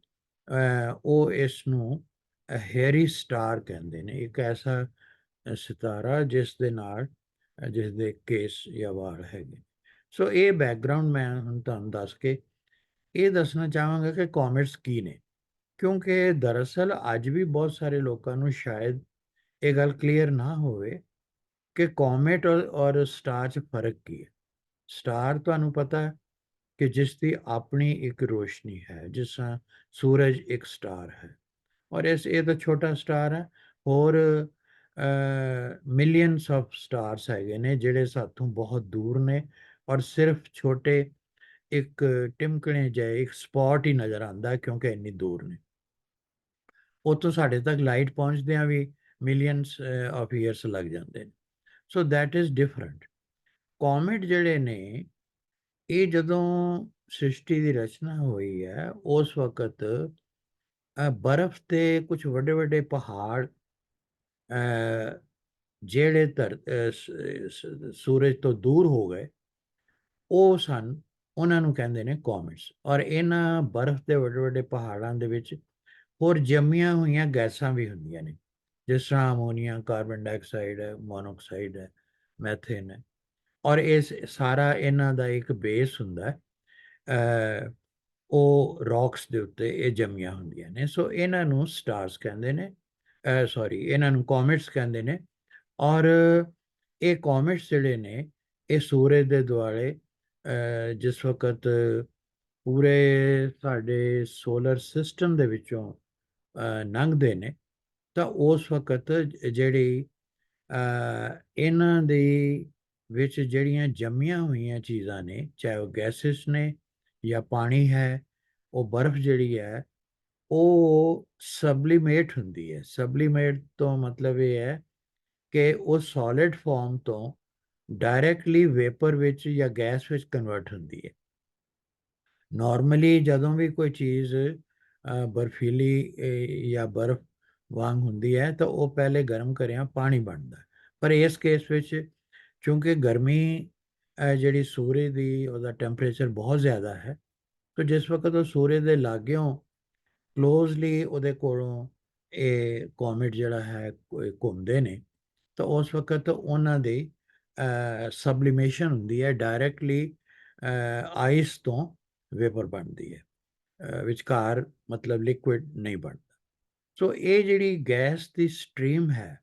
ਉਹ ਇਸ ਨੂੰ ਹੈਰੀ ਸਟਾਰ ਕਹਿੰਦੇ ਨੇ, ਇੱਕ ਐਸਾ ਸਿਤਾਰਾ ਜਿਸ ਦੇ ਨਾਲ ਜਿਸ ਦੇ ਕੇਸ ਜਾਂ ਵਾਲ ਹੈਗੇ। ਸੋ ਇਹ ਬੈਕਗਰਾਉਂਡ ਮੈਂ ਹੁਣ ਤੁਹਾਨੂੰ ਦੱਸ ਕੇ ਇਹ ਦੱਸਣਾ ਚਾਹਾਂਗਾ ਕਿ ਕੋਮੇਟਸ ਕੀ ਨੇ, ਕਿਉਂਕਿ ਦਰਅਸਲ ਅੱਜ ਵੀ ਬਹੁਤ ਸਾਰੇ ਲੋਕਾਂ ਨੂੰ ਸ਼ਾਇਦ ਇਹ ਗੱਲ ਕਲੀਅਰ ਨਾ ਹੋਵੇ ਕਿ ਕੋਮੇਟ ਔਰ ਸਟਾਰ 'ਚ ਫਰਕ ਕੀ ਹੈ। ਸਟਾਰ ਤੁਹਾਨੂੰ ਪਤਾ ਹੈ ਕਿ ਜਿਸ ਦੀ ਆਪਣੀ ਇੱਕ ਰੋਸ਼ਨੀ ਹੈ, ਜਿਸ ਤਰ੍ਹਾਂ ਸੂਰਜ ਇੱਕ ਸਟਾਰ ਹੈ, ਔਰ ਇਹ ਤਾਂ ਛੋਟਾ ਸਟਾਰ ਹੈ। ਹੋਰ ਮਿਲੀਅਨਸ ਆਫ ਸਟਾਰਸ ਹੈਗੇ ਨੇ ਜਿਹੜੇ ਸਾਥੋਂ ਬਹੁਤ ਦੂਰ ਨੇ, ਔਰ ਸਿਰਫ ਛੋਟੇ ਇੱਕ ਟਿਮਕਣੇ ਜਿਹੇ ਇੱਕ ਸਪੌਟ ਹੀ ਨਜ਼ਰ ਆਉਂਦਾ ਕਿਉਂਕਿ ਇੰਨੀ ਦੂਰ ਨੇ। ਉੱਥੋਂ ਸਾਡੇ ਤੱਕ ਲਾਈਟ ਪਹੁੰਚਦਿਆਂ ਵੀ ਮਿਲੀਅਨਸ ਆਫ ਈਅਰਸ ਲੱਗ ਜਾਂਦੇ ਨੇ। So that is different. Comet ਜਿਹੜੇ ਨੇ, ਇਹ ਜਦੋਂ ਸ੍ਰਿਸ਼ਟੀ ਦੀ ਰਚਨਾ ਹੋਈ ਹੈ ਉਸ ਵਕਤ ਬਰਫ਼ ਤੇ ਕੁਝ ਵੱਡੇ ਵੱਡੇ ਪਹਾੜ ਜਿਹੜੇ ਸੂਰਜ ਤੋਂ ਦੂਰ ਹੋ ਗਏ, ਉਹ ਉਹਨਾਂ ਨੂੰ ਕਹਿੰਦੇ ਨੇ ਕੋਮੇਟਸ। ਔਰ ਇਹਨਾਂ ਬਰਫ਼ ਦੇ ਵੱਡੇ ਵੱਡੇ ਪਹਾੜਾਂ ਦੇ ਵਿੱਚ ਹੋਰ ਜੰਮੀਆਂ ਹੋਈਆਂ ਗੈਸਾਂ ਵੀ ਹੁੰਦੀਆਂ ਨੇ, ਜਿਸ ਤਰ੍ਹਾਂ ਅਮੋਨੀਆ, ਕਾਰਬਨ ਡਾਈਆਕਸਾਈਡ ਹੈ, ਮੋਨੋਆਕਸਾਈਡ ਹੈ, ਮੈਥੇਨ ਹੈ। ਔਰ ਇਹ ਸਾਰਾ ਇਹਨਾਂ ਦਾ ਇੱਕ ਬੇਸ ਹੁੰਦਾ ਹੈ, ਉਹ ਰੌਕਸ ਦੇ ਉੱਤੇ ਇਹ ਜੰਮੀਆਂ ਹੁੰਦੀਆਂ ਨੇ। ਸੋ ਇਹਨਾਂ ਨੂੰ ਸਟਾਰਸ ਕਹਿੰਦੇ ਨੇ, ਸੌਰੀ, ਇਹਨਾਂ ਨੂੰ ਕੋਮੇਟਸ ਕਹਿੰਦੇ ਨੇ। ਔਰ ਇਹ ਕੋਮੇਟਸ ਜਿਹੜੇ ਨੇ, ਇਹ ਸੂਰਜ ਦੇ ਦੁਆਲੇ ਜਿਸ ਵਕਤ ਪੂਰੇ ਸਾਡੇ ਸੋਲਰ ਸਿਸਟਮ ਦੇ ਵਿੱਚੋਂ ਲੰਘਦੇ ਨੇ, ਤਾਂ ਉਸ ਵਕਤ ਜਿਹੜੀ ਇਹਨਾਂ ਦੇ ਵਿੱਚ ਜਿਹੜੀਆਂ ਜੰਮੀਆਂ ਹੋਈਆਂ ਚੀਜ਼ਾਂ ਨੇ, ਚਾਹੇ ਉਹ ਗੈਸਿਸ ਨੇ ਜਾਂ ਪਾਣੀ ਹੈ, ਉਹ ਬਰਫ਼ ਜਿਹੜੀ ਹੈ ਉਹ ਸਬਲੀਮੇਟ ਹੁੰਦੀ ਹੈ। ਸਬਲੀਮੇਟ ਤੋਂ ਮਤਲਬ ਇਹ ਹੈ ਕਿ ਉਹ ਸੋਲਿਡ ਫਾਰਮ ਤੋਂ ਡਾਇਰੈਕਟਲੀ ਵੇਪਰ ਵਿੱਚ ਜਾਂ ਗੈਸ ਵਿੱਚ ਕਨਵਰਟ ਹੁੰਦੀ ਹੈ। ਨਾਰਮਲੀ ਜਦੋਂ ਵੀ ਕੋਈ ਚੀਜ਼ ਬਰਫੀਲੀ ਜਾਂ ਬਰਫ਼ ਵਾਂਗ ਹੁੰਦੀ ਹੈ ਤਾਂ ਉਹ ਪਹਿਲੇ ਗਰਮ ਕਰਿਆ ਪਾਣੀ ਬਣਦਾ। ਪਰ ਇਸ ਕੇਸ ਵਿੱਚ ਕਿਉਂਕਿ ਗਰਮੀ ਜਿਹੜੀ ਸੂਰਜ ਦੀ, ਉਹਦਾ ਟੈਂਪਰੇਚਰ ਬਹੁਤ ਜ਼ਿਆਦਾ ਹੈ, ਤਾਂ ਜਿਸ ਵਕਤ ਉਹ ਸੂਰਜ ਦੇ ਲਾਗਿਓਂ ਕਲੋਜ਼ਲੀ ਉਹਦੇ ਕੋਲੋਂ ਇਹ ਕੋਮੇਟ ਜਿਹੜਾ ਹੈ ਘੁੰਮਦੇ ਨੇ, ਤਾਂ ਉਸ ਵਕਤ ਉਹਨਾਂ ਦੀ ਸਬਲੀਮੇਸ਼ਨ ਹੁੰਦੀ ਹੈ, ਡਾਇਰੈਕਟਲੀ ਆਈਸ ਤੋਂ ਵੇਪਰ ਬਣਦੀ ਹੈ, ਵਿਚਕਾਰ ਮਤਲਬ ਲਿਕੁਇਡ ਨਹੀਂ ਬਣਦਾ। ਸੋ ਇਹ ਜਿਹੜੀ ਗੈਸ ਦੀ ਸਟਰੀਮ ਹੈ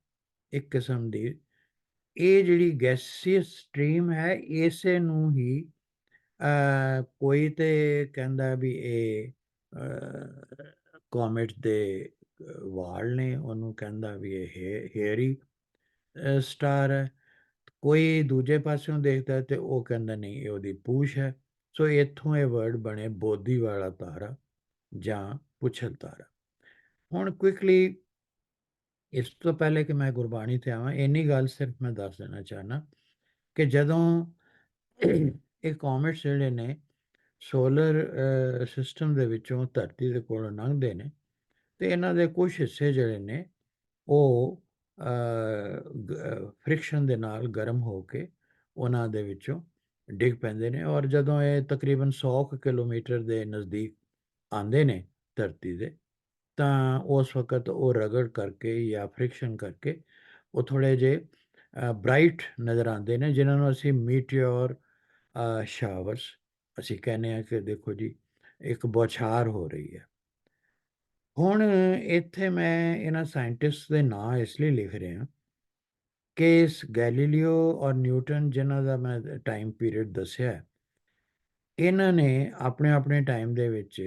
ਇੱਕ ਕਿਸਮ ਦੀ, ਇਹ ਜਿਹੜੀ ਗੈਸੀਅਸ ਸਟਰੀਮ ਹੈ, ਇਸੇ ਨੂੰ ਹੀ ਕੋਈ ਤੇ ਕਹਿੰਦਾ ਵੀ ਇਹ ਕੋਮੇਟ ਦੇ ਵਾਲ ਨੇ, ਉਹਨੂੰ ਕਹਿੰਦਾ ਵੀ ਇਹ ਹੇਅਰੀ ਸਟਾਰ ਹੈ। ਕੋਈ ਦੂਜੇ ਪਾਸਿਓਂ ਦੇਖਦਾ ਤੇ ਉਹ ਕਹਿੰਦਾ ਨਹੀਂ, ਇਹ ਉਹਦੀ ਪੂਛ ਹੈ। ਸੋ ਇੱਥੋਂ ਇਹ ਵਰਡ ਬਣੇ ਬੋਧੀ ਵਾਲਾ ਤਾਰਾ ਜਾਂ ਪੁੱਛਲ ਤਾਰਾ। ਹੁਣ ਕੁਇਕਲੀ, ਇਸ ਤੋਂ ਪਹਿਲੇ ਕਿ ਮੈਂ ਗੁਰਬਾਣੀ ਤੇ ਆਵਾਂ, ਇੰਨੀ ਗੱਲ ਸਿਰਫ ਮੈਂ ਦੱਸ ਦੇਣਾ ਚਾਹੁੰਦਾ ਕਿ ਜਦੋਂ ਇਹ ਕੋਮੇਟਸ ਜਿਹੜੇ ਨੇ ਸੋਲਰ ਸਿਸਟਮ ਦੇ ਵਿੱਚੋਂ ਧਰਤੀ ਦੇ ਕੋਲੋਂ ਲੰਘਦੇ ਨੇ, ਤੇ ਇਹਨਾਂ ਦੇ ਕੁਝ ਹਿੱਸੇ ਜਿਹੜੇ ਨੇ ਉਹ ਫ੍ਰਿਕਸ਼ਨ ਦੇ ਨਾਲ ਗਰਮ ਹੋ ਕੇ ਉਹਨਾਂ ਦੇ ਵਿੱਚੋਂ ਡਿੱਗ ਪੈਂਦੇ ਨੇ। ਔਰ ਜਦੋਂ ਇਹ ਤਕਰੀਬਨ 100 ਕਿਲੋਮੀਟਰ ਦੇ ਨਜ਼ਦੀਕ ਆਉਂਦੇ ਨੇ ਧਰਤੀ ਦੇ, ਤਾਂ ਉਸ ਵਕਤ ਉਹ ਰਗੜ ਕਰਕੇ ਜਾਂ ਫ੍ਰਿਕਸ਼ਨ ਕਰਕੇ ਉਹ ਥੋੜ੍ਹੇ ਜਿਹੇ ਬ੍ਰਾਈਟ ਨਜ਼ਰ ਆਉਂਦੇ ਨੇ, ਜਿਨ੍ਹਾਂ ਨੂੰ ਅਸੀਂ ਮੀਟਿਓਰ ਸ਼ਾਵਰਸ ਅਸੀਂ ਕਹਿੰਦੇ ਹਾਂ ਕਿ ਦੇਖੋ ਜੀ ਇੱਕ ਬੌਛਾਰ ਹੋ ਰਹੀ ਹੈ। ਹੁਣ ਇੱਥੇ ਮੈਂ ਇਹਨਾਂ ਸਾਇੰਟਿਸਟ ਦੇ ਨਾਂ ਇਸ ਲਈ ਲਿਖ ਰਿਹਾ ਕਿ ਇਸ ਗੈਲੀਲੀਓ ਔਰ ਨਿਊਟਨ, ਜਿਨ੍ਹਾਂ ਦਾ ਮੈਂ ਟਾਈਮ ਪੀਰੀਅਡ ਦੱਸਿਆ, ਇਹਨਾਂ ਨੇ ਆਪਣੇ ਆਪਣੇ ਟਾਈਮ ਦੇ ਵਿੱਚ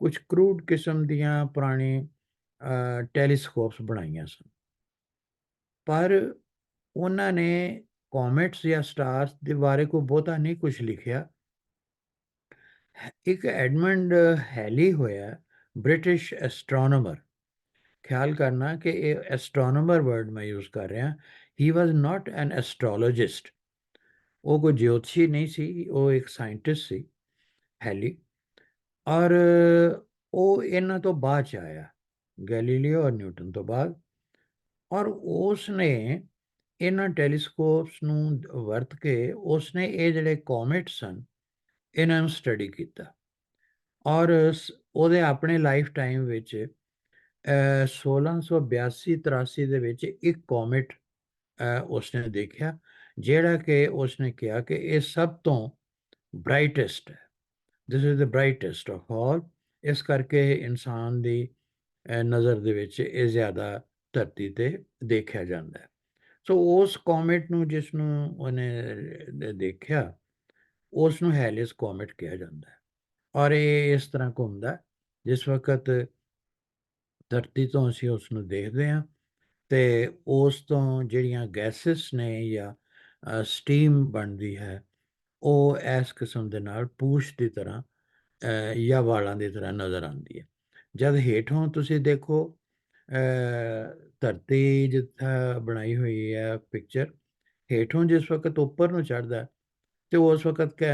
ਕੁਝ ਕਰੂਡ ਕਿਸਮ ਦੀਆਂ ਪੁਰਾਣੀ ਟੈਲੀਸਕੋਪਸ ਬਣਾਈਆਂ ਸਨ। ਪਰ ਉਹਨਾਂ ਨੇ ਕੋਮੇਟਸ ਜਾਂ ਸਟਾਰਸ ਦੇ ਬਾਰੇ ਕੋਈ ਬਹੁਤਾ ਨਹੀਂ ਕੁਝ ਲਿਖਿਆ। ਇੱਕ ਐਡਮੰਡ ਹੈਲੀ ਹੋਇਆ, ਬ੍ਰਿਟਿਸ਼ ਐਸਟ੍ਰੋਨੋਮਰ। ਖਿਆਲ ਕਰਨਾ ਕਿ ਇਹ ਐਸਟ੍ਰੋਨੋਮਰ ਵਰਡ ਮੈਂ ਯੂਜ਼ ਕਰ ਰਿਹਾ। ਹੀ ਵਾਜ਼ ਨਾਟ ਐਨ ਐਸਟ੍ਰੋਲੋਜਿਸਟ। ਉਹ ਕੋਈ ਜੋਤਸ਼ੀ ਨਹੀਂ ਸੀ, ਉਹ ਇੱਕ ਸਾਇੰਟਿਸਟ ਸੀ, ਹੈਲੀ। ਔਰ ਉਹ ਇਹਨਾਂ ਤੋਂ ਬਾਅਦ 'ਚ ਆਇਆ, ਗੈਲੀਲੀਓ ਔਰ ਨਿਊਟਨ ਤੋਂ ਬਾਅਦ। ਔਰ ਉਸ ਨੇ ਇਹਨਾਂ ਟੈਲੀਸਕੋਪਸ ਨੂੰ ਵਰਤ ਕੇ ਉਸ ਨੇ ਇਹ ਜਿਹੜੇ ਕੋਮੇਟ ਸਨ ਇਹਨਾਂ ਨੂੰ ਸਟੱਡੀ ਕੀਤਾ। ਔਰ ਉਹਦੇ ਆਪਣੇ ਲਾਈਫ ਟਾਈਮ ਵਿੱਚ 1682-83 ਦੇ ਵਿੱਚ ਇੱਕ ਕੋਮੇਟ ਉਸਨੇ ਦੇਖਿਆ, ਜਿਹੜਾ ਕਿ ਉਸਨੇ ਕਿਹਾ ਕਿ ਇਹ ਸਭ ਤੋਂ ਬ੍ਰਾਈਟੈਸਟ ਹੈ। This is the brightest of all. ਇਸ ਕਰਕੇ ਇਨਸਾਨ ਦੀ ਨਜ਼ਰ ਦੇ ਵਿੱਚ ਇਹ ਜ਼ਿਆਦਾ ਧਰਤੀ 'ਤੇ ਦੇਖਿਆ ਜਾਂਦਾ ਹੈ। ਸੋ ਉਸ ਕੋਮੇਟ ਨੂੰ ਜਿਸ ਨੂੰ ਉਹਨੇ ਦੇਖਿਆ, ਉਸ ਨੂੰ ਹੈਲਿਸ ਕੋਮੇਟ ਕਿਹਾ ਜਾਂਦਾ ਹੈ। ਔਰ ਇਹ ਇਸ ਤਰ੍ਹਾਂ ਘੁੰਮਦਾ ਜਿਸ ਵਕਤ ਧਰਤੀ ਤੋਂ ਅਸੀਂ ਉਸ ਨੂੰ ਦੇਖਦੇ ਹਾਂ ਤੇ ਉਸ ਤੋਂ ਜਿਹੜੀਆਂ ਗੈਸਿਸ ਨੇ ਜਾਂ ਸਟੀਮ ਬਣਦੀ ਹੈ, ਉਹ ਇਸ ਕਿਸਮ ਦੇ ਨਾਲ ਪੂਛ ਦੀ ਤਰ੍ਹਾਂ ਜਾਂ ਵਾਲਾਂ ਦੀ ਤਰ੍ਹਾਂ ਨਜ਼ਰ ਆਉਂਦੀ ਹੈ। ਜਦ ਹੇਠੋਂ ਤੁਸੀਂ ਦੇਖੋ ਧਰਤੀ ਜਿੱਥੇ ਬਣਾਈ ਹੋਈ ਹੈ ਪਿਕਚਰ, ਹੇਠੋਂ ਜਿਸ ਵਕਤ ਉੱਪਰ ਨੂੰ ਚੜ੍ਹਦਾ ਤੇ ਉਸ ਵਕਤ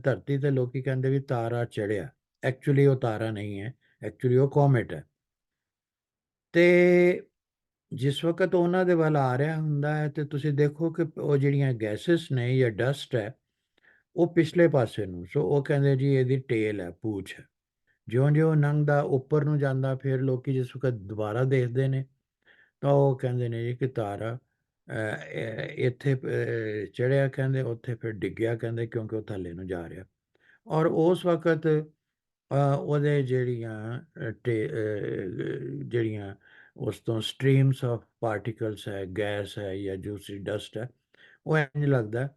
ਧਰਤੀ ਤੇ ਲੋਕੀ ਕਹਿੰਦੇ ਵੀ ਤਾਰਾ ਚੜਿਆ। ਐਕਚੁਅਲੀ ਉਹ ਤਾਰਾ ਨਹੀਂ ਹੈ, ਐਕਚੁਅਲੀ ਉਹ ਕੋਮੇਟ ਹੈ। ਤੇ ਜਿਸ ਵਕਤ ਉਹਨਾਂ ਦੇ ਵੱਲ ਆ ਰਿਹਾ ਹੁੰਦਾ ਹੈ ਤੇ ਤੁਸੀਂ ਦੇਖੋ ਕਿ ਉਹ ਜਿਹੜੀਆਂ ਗੈਸਿਸ ਨੇ ਜਾਂ ਡਸਟ ਹੈ, ਉਹ ਪਿਛਲੇ ਪਾਸੇ ਨੂੰ, ਸੋ ਉਹ ਕਹਿੰਦੇ ਜੀ ਇਹਦੀ ਟੇਲ ਹੈ, ਪੂਛ ਹੈ। ਜਿਉਂ-ਜਿਉਂ ਲੰਘਦਾ ਉੱਪਰ ਨੂੰ ਜਾਂਦਾ, ਫਿਰ ਲੋਕੀ ਜਿਸ ਵਕਤ ਦੁਬਾਰਾ ਦੇਖਦੇ ਨੇ ਤਾਂ ਉਹ ਕਹਿੰਦੇ ਨੇ ਜੀ ਕਿ ਤਾਰਾ ਇੱਥੇ ਚੜ੍ਹਿਆ, ਕਹਿੰਦੇ ਉੱਥੇ ਫਿਰ ਡਿੱਗਿਆ, ਕਹਿੰਦੇ ਕਿਉਂਕਿ ਉਹ ਥੱਲੇ ਨੂੰ ਜਾ ਰਿਹਾ। ਔਰ ਉਸ ਵਕਤ ਉਹਦੇ ਜਿਹੜੀਆਂ ਉਸ ਤੋਂ ਸਟਰੀਮਸ ਆਫ ਪਾਰਟੀਕਲਸ ਹੈ, ਗੈਸ ਹੈ ਜਾਂ ਦੂਸਰੀ ਡਸਟ ਹੈ, ਉਹ ਇੰਝ ਲੱਗਦਾ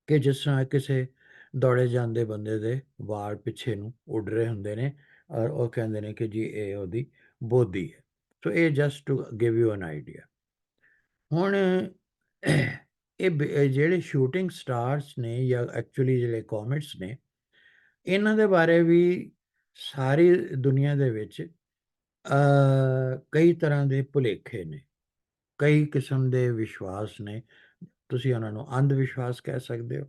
ਕਿ ਜਿਸ ਤਰ੍ਹਾਂ ਕਿਸੇ ਦੌੜੇ ਜਾਂਦੇ ਬੰਦੇ ਦੇ ਵਾਲ ਪਿੱਛੇ ਨੂੰ ਉੱਡ ਰਹੇ ਹੁੰਦੇ ਨੇ, ਔਰ ਉਹ ਕਹਿੰਦੇ ਨੇ ਕਿ ਜੀ ਇਹ ਉਹਦੀ ਬੋਦੀ ਹੈ। ਸੋ ਇਹ just to give you an idea. ਹੁਣ ਇਹ ਜਿਹੜੇ ਸ਼ੂਟਿੰਗ ਸਟਾਰਸ ਨੇ ਜਾਂ ਐਕਚੁਅਲੀ ਜਿਹੜੇ ਕੋਮੇਟਸ ਨੇ, ਇਹਨਾਂ ਦੇ ਬਾਰੇ ਵੀ ਸਾਰੀ ਦੁਨੀਆ ਦੇ ਵਿੱਚ ਕਈ ਤਰ੍ਹਾਂ ਦੇ ਭੁਲੇਖੇ ਨੇ, ਕਈ ਕਿਸਮ ਦੇ ਵਿਸ਼ਵਾਸ ਨੇ। ਤੁਸੀਂ ਉਹਨਾਂ ਨੂੰ ਅੰਧ ਵਿਸ਼ਵਾਸ ਕਹਿ ਸਕਦੇ ਹੋ।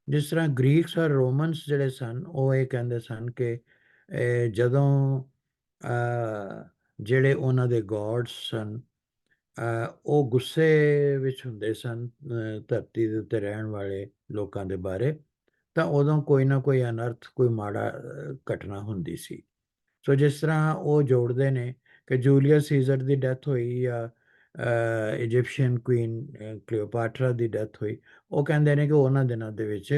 ਜਿਸ ਤਰ੍ਹਾਂ ਗ੍ਰੀਕਸ ਔਰ ਰੋਮਨਸ ਜਿਹੜੇ ਸਨ, ਉਹ ਇਹ ਕਹਿੰਦੇ ਸਨ ਕਿ ਜਦੋਂ ਜਿਹੜੇ ਉਹਨਾਂ ਦੇ ਗੋਡਸ ਸਨ, ਉਹ ਗੁੱਸੇ ਵਿੱਚ ਹੁੰਦੇ ਸਨ ਧਰਤੀ ਦੇ ਉੱਤੇ ਰਹਿਣ ਵਾਲੇ ਲੋਕਾਂ ਦੇ ਬਾਰੇ, ਤਾਂ ਉਦੋਂ ਕੋਈ ਨਾ ਕੋਈ ਅਨਰਥ, ਕੋਈ ਮਾੜਾ ਘਟਨਾ ਹੁੰਦੀ ਸੀ। ਸੋ ਜਿਸ ਤਰ੍ਹਾਂ ਉਹ ਜੋੜਦੇ ਨੇ ਕਿ ਜੂਲੀਅਸ ਸੀਜ਼ਰ ਦੀ ਡੈਥ ਹੋਈ ਜਾਂ ਇਜਿਪਸ਼ੀਅਨ ਕੁਈਨ ਕਲੀਓਪਾਟਰਾ ਦੀ ਡੈਥ ਹੋਈ, ਉਹ ਕਹਿੰਦੇ ਨੇ ਕਿ ਉਹਨਾਂ ਦਿਨਾਂ ਦੇ ਵਿੱਚ